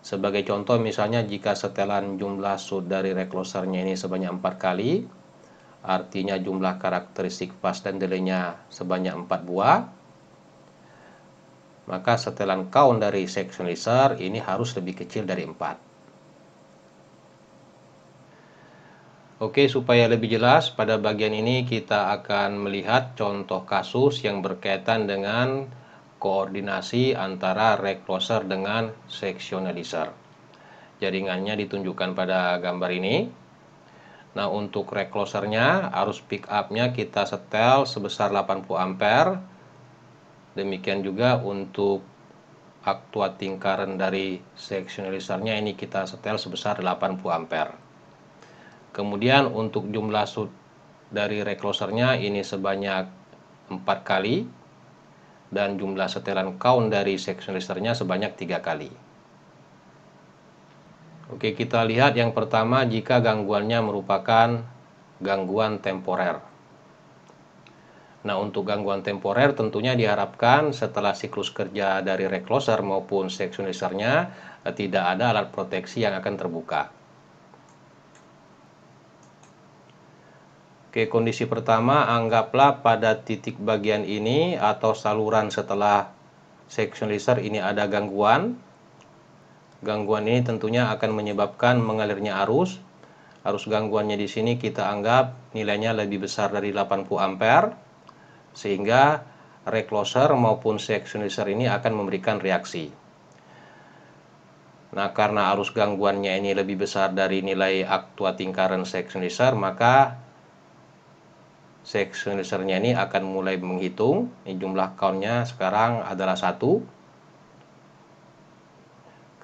A: Sebagai contoh misalnya jika setelan jumlah shoot dari reclosernya ini sebanyak 4 kali, artinya jumlah karakteristik fast dan delay-nya sebanyak 4 buah, maka setelan count dari sectionalizer ini harus lebih kecil dari 4. Oke, supaya lebih jelas, pada bagian ini kita akan melihat contoh kasus yang berkaitan dengan koordinasi antara recloser dengan sectionalizer. Jaringannya ditunjukkan pada gambar ini. Nah, untuk reclosernya, arus pick up-nya kita setel sebesar 80 ampere. Demikian juga untuk actuating current dari sectionalizer-nya ini kita setel sebesar 80 ampere. Kemudian untuk jumlah shoot dari reclosernya ini sebanyak 4 kali dan jumlah setelan count dari sectionalizer-nya sebanyak 3 kali. Oke, kita lihat yang pertama jika gangguannya merupakan gangguan temporer. Nah, untuk gangguan temporer tentunya diharapkan setelah siklus kerja dari recloser maupun sectionalizer-nya tidak ada alat proteksi yang akan terbuka. Oke, kondisi pertama, anggaplah pada titik bagian ini atau saluran setelah sectionalizer ini ada gangguan. Gangguan ini tentunya akan menyebabkan mengalirnya arus. Arus gangguannya di sini kita anggap nilainya lebih besar dari 80 ampere, sehingga recloser maupun sectionalizer ini akan memberikan reaksi. Nah, karena arus gangguannya ini lebih besar dari nilai actuating current sectionalizer, maka sectionalizer-nya ini akan mulai menghitung. Ini jumlah count-nya sekarang adalah 1.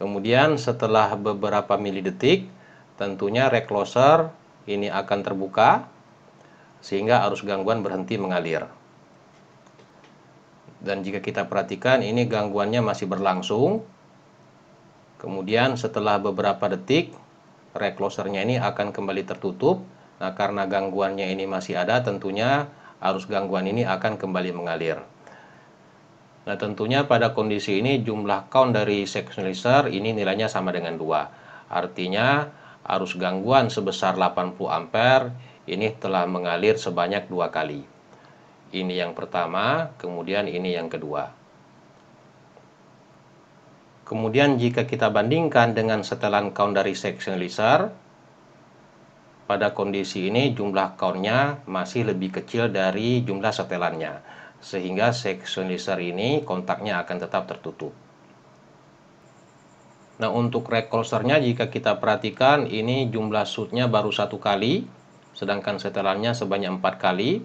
A: Kemudian setelah beberapa milidetik, tentunya recloser ini akan terbuka sehingga arus gangguan berhenti mengalir. Dan jika kita perhatikan ini gangguannya masih berlangsung. Kemudian setelah beberapa detik, recloser-nya ini akan kembali tertutup. Nah, karena gangguannya ini masih ada, tentunya arus gangguan ini akan kembali mengalir. Nah, tentunya pada kondisi ini jumlah count dari sectionalizer ini nilainya sama dengan 2. Artinya arus gangguan sebesar 80 ampere ini telah mengalir sebanyak 2 kali. Ini yang pertama, kemudian ini yang kedua. Kemudian jika kita bandingkan dengan setelan count dari sectionalizer, pada kondisi ini jumlah count-nya masih lebih kecil dari jumlah setelannya, sehingga sectionalizer ini kontaknya akan tetap tertutup. Nah, untuk recloser-nya jika kita perhatikan ini jumlah shoot-nya baru 1 kali, sedangkan setelannya sebanyak 4 kali,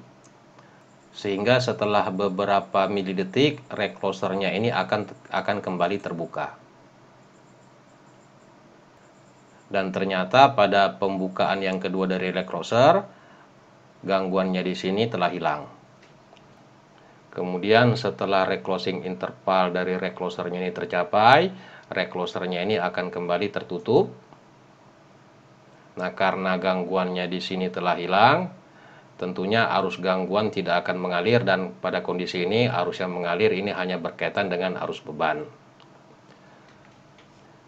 A: sehingga setelah beberapa milidetik recloser-nya ini akan kembali terbuka. Dan ternyata pada pembukaan yang kedua dari recloser, gangguannya di sini telah hilang. Kemudian setelah reclosing interval dari reclosernya ini tercapai, reclosernya ini akan kembali tertutup. Nah, karena gangguannya di sini telah hilang, tentunya arus gangguan tidak akan mengalir, dan pada kondisi ini arus yang mengalir ini hanya berkaitan dengan arus beban.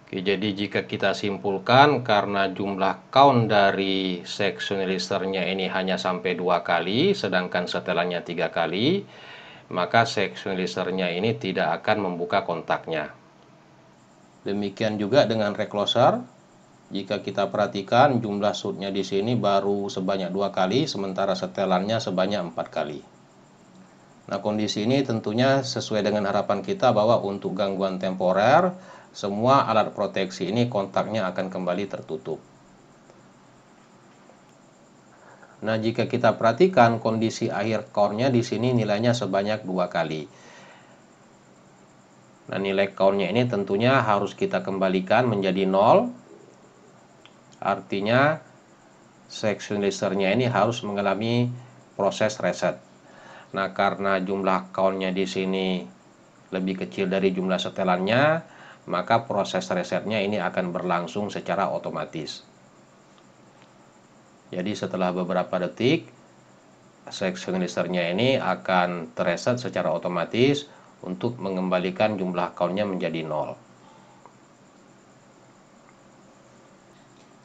A: Oke, jadi jika kita simpulkan karena jumlah count dari sectionalizer-nya ini hanya sampai 2 kali, sedangkan setelannya 3 kali, maka sectionalizer-nya ini tidak akan membuka kontaknya. Demikian juga dengan recloser. Jika kita perhatikan jumlah shootnya di sini baru sebanyak 2 kali, sementara setelannya sebanyak 4 kali. Nah, kondisi ini tentunya sesuai dengan harapan kita bahwa untuk gangguan temporer, semua alat proteksi ini kontaknya akan kembali tertutup. Nah, jika kita perhatikan kondisi akhir count-nya di sini nilainya sebanyak 2 kali. Nah, nilai count-nya ini tentunya harus kita kembalikan menjadi 0. Artinya sectionalizer-nya ini harus mengalami proses reset. Nah, karena jumlah count-nya di sini lebih kecil dari jumlah setelannya, maka proses resetnya ini akan berlangsung secara otomatis. Jadi setelah beberapa detik, sectionalizer-nya ini akan terreset secara otomatis untuk mengembalikan jumlah count-nya menjadi 0.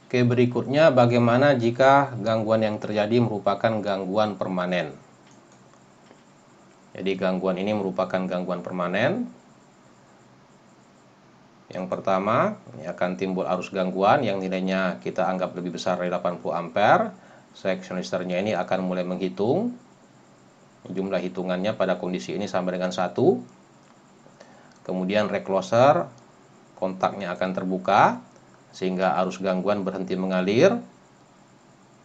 A: Oke, berikutnya bagaimana jika gangguan yang terjadi merupakan gangguan permanen. Jadi gangguan ini merupakan gangguan permanen. Yang pertama, ini akan timbul arus gangguan yang nilainya kita anggap lebih besar dari 80 ampere. Sectionalizer-nya ini akan mulai menghitung. Jumlah hitungannya pada kondisi ini sama dengan 1. Kemudian recloser, kontaknya akan terbuka, sehingga arus gangguan berhenti mengalir.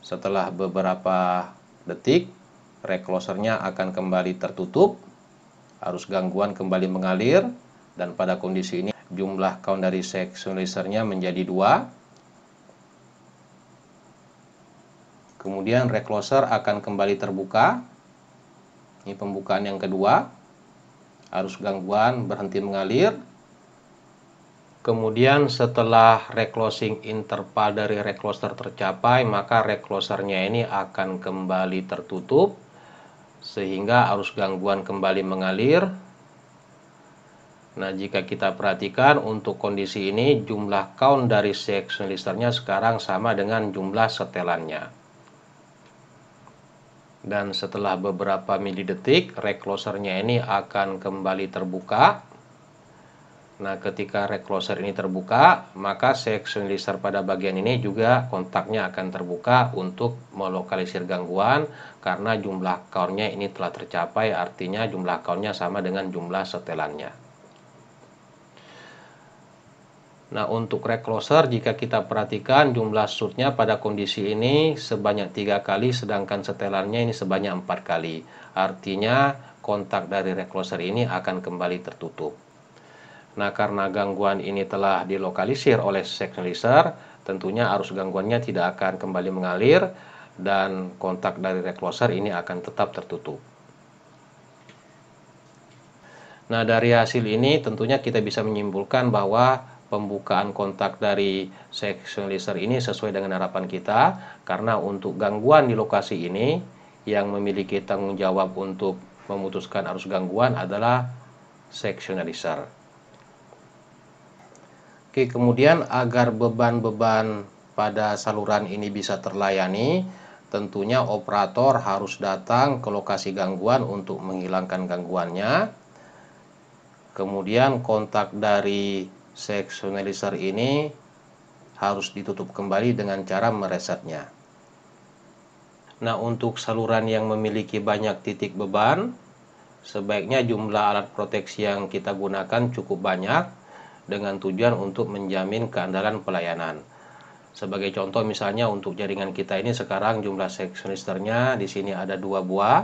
A: Setelah beberapa detik, reclosernya akan kembali tertutup, arus gangguan kembali mengalir, dan pada kondisi ini jumlah count dari sectionalizer-nya menjadi 2. Kemudian recloser akan kembali terbuka. Ini pembukaan yang kedua. Arus gangguan berhenti mengalir. Kemudian setelah reclosing interval dari recloser tercapai, maka reclosernya ini akan kembali tertutup sehingga arus gangguan kembali mengalir. Nah, jika kita perhatikan untuk kondisi ini jumlah count dari sectionalizer-nya sekarang sama dengan jumlah setelannya. Dan setelah beberapa milidetik, recloser-nya ini akan kembali terbuka. Nah, ketika recloser ini terbuka, maka sectionalizer pada bagian ini juga kontaknya akan terbuka untuk melokalisir gangguan karena jumlah count-nya ini telah tercapai, artinya jumlah count-nya sama dengan jumlah setelannya. Nah, untuk recloser jika kita perhatikan jumlah shoot-nya pada kondisi ini sebanyak 3 kali, sedangkan setelannya ini sebanyak 4 kali. Artinya kontak dari recloser ini akan kembali tertutup. Nah, karena gangguan ini telah dilokalisir oleh sectionalizer, tentunya arus gangguannya tidak akan kembali mengalir dan kontak dari recloser ini akan tetap tertutup. Nah, dari hasil ini tentunya kita bisa menyimpulkan bahwa pembukaan kontak dari sectionalizer ini sesuai dengan harapan kita, karena untuk gangguan di lokasi ini yang memiliki tanggung jawab untuk memutuskan arus gangguan adalah sectionalizer. Oke, kemudian agar beban-beban pada saluran ini bisa terlayani, tentunya operator harus datang ke lokasi gangguan untuk menghilangkan gangguannya. Kemudian kontak dari sectionalizer ini harus ditutup kembali dengan cara meresetnya. Nah, untuk saluran yang memiliki banyak titik beban, sebaiknya jumlah alat proteksi yang kita gunakan cukup banyak dengan tujuan untuk menjamin keandalan pelayanan. Sebagai contoh misalnya untuk jaringan kita ini sekarang jumlah sectionalizer-nya di sini ada 2 buah.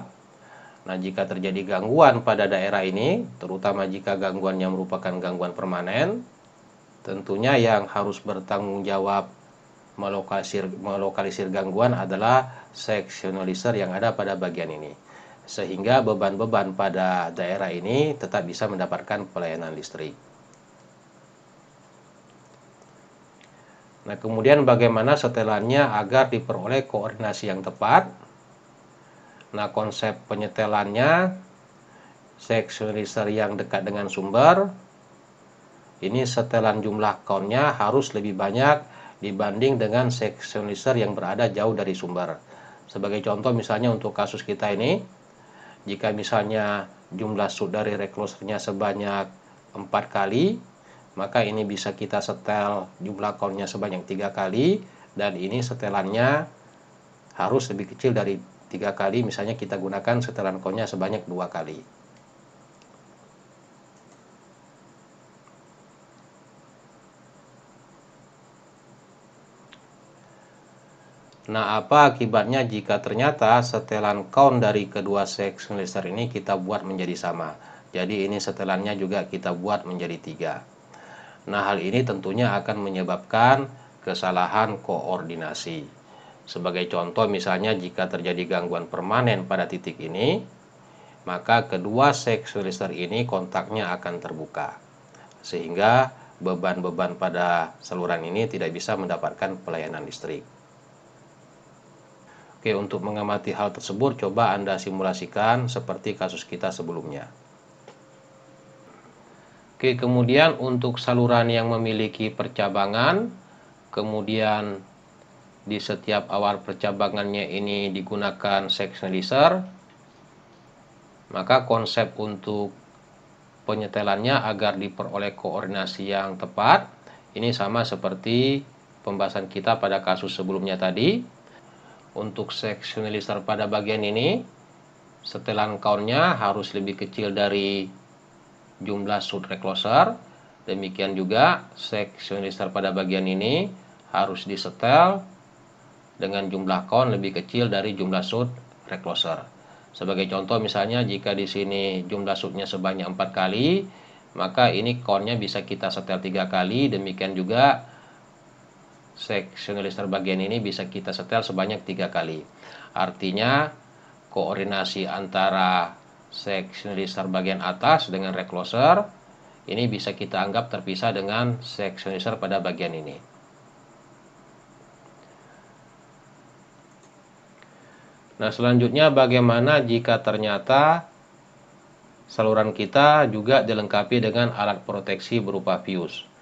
A: Nah, jika terjadi gangguan pada daerah ini, terutama jika gangguannya merupakan gangguan permanen, tentunya yang harus bertanggung jawab melokalisir gangguan adalah sectionalizer yang ada pada bagian ini, sehingga beban-beban pada daerah ini tetap bisa mendapatkan pelayanan listrik. Nah, kemudian bagaimana setelannya agar diperoleh koordinasi yang tepat? Nah, konsep penyetelannya, sectionalizer yang dekat dengan sumber, ini setelan jumlah count-nya harus lebih banyak dibanding dengan sectionalizer yang berada jauh dari sumber. Sebagai contoh misalnya untuk kasus kita ini, jika misalnya jumlah shoot dari recloser-nya sebanyak 4 kali, maka ini bisa kita setel jumlah count-nya sebanyak 3 kali, dan ini setelannya harus lebih kecil dari 3 kali, misalnya kita gunakan setelan count-nya sebanyak 2 kali. Nah, apa akibatnya jika ternyata setelan count dari kedua sectionalizer ini kita buat menjadi sama? Jadi ini setelannya juga kita buat menjadi 3. Nah, hal ini tentunya akan menyebabkan kesalahan koordinasi. Sebagai contoh misalnya jika terjadi gangguan permanen pada titik ini, maka kedua sectionalizer ini kontaknya akan terbuka, sehingga beban-beban pada saluran ini tidak bisa mendapatkan pelayanan listrik. Oke, untuk mengamati hal tersebut, coba Anda simulasikan seperti kasus kita sebelumnya. Oke, kemudian untuk saluran yang memiliki percabangan, kemudian di setiap awal percabangannya ini digunakan sectionalizer, maka konsep untuk penyetelannya agar diperoleh koordinasi yang tepat, ini sama seperti pembahasan kita pada kasus sebelumnya tadi. Untuk sectionalizer pada bagian ini, setelan count-nya harus lebih kecil dari jumlah shoot recloser. Demikian juga sectionalizer pada bagian ini harus disetel dengan jumlah count lebih kecil dari jumlah shoot recloser. Sebagai contoh misalnya jika di sini jumlah shoot-nya sebanyak 4 kali, maka ini count-nya bisa kita setel 3 kali. Demikian juga sectionalizer bagian ini bisa kita setel sebanyak 3 kali. Artinya koordinasi antara sectionalizer bagian atas dengan recloser ini bisa kita anggap terpisah dengan sectionalizer pada bagian ini. Nah, selanjutnya bagaimana jika ternyata saluran kita juga dilengkapi dengan alat proteksi berupa fuse?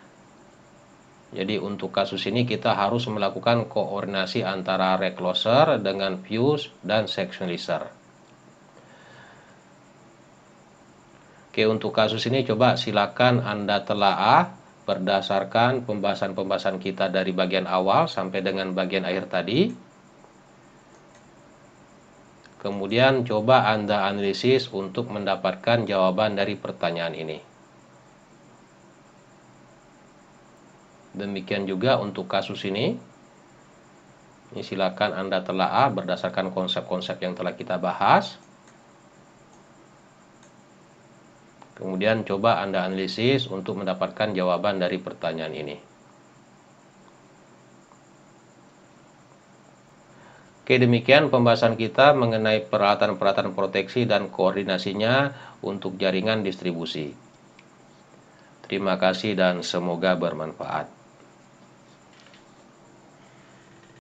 A: Jadi untuk kasus ini kita harus melakukan koordinasi antara recloser dengan fuse dan sectionalizer. Oke, untuk kasus ini coba silakan Anda telaah berdasarkan pembahasan-pembahasan kita dari bagian awal sampai dengan bagian akhir tadi. Kemudian coba Anda analisis untuk mendapatkan jawaban dari pertanyaan ini. Demikian juga untuk kasus ini. Ini silakan Anda telaah berdasarkan konsep-konsep yang telah kita bahas. Kemudian coba Anda analisis untuk mendapatkan jawaban dari pertanyaan ini. Oke, demikian pembahasan kita mengenai peralatan-peralatan proteksi dan koordinasinya untuk jaringan distribusi. Terima kasih dan semoga bermanfaat.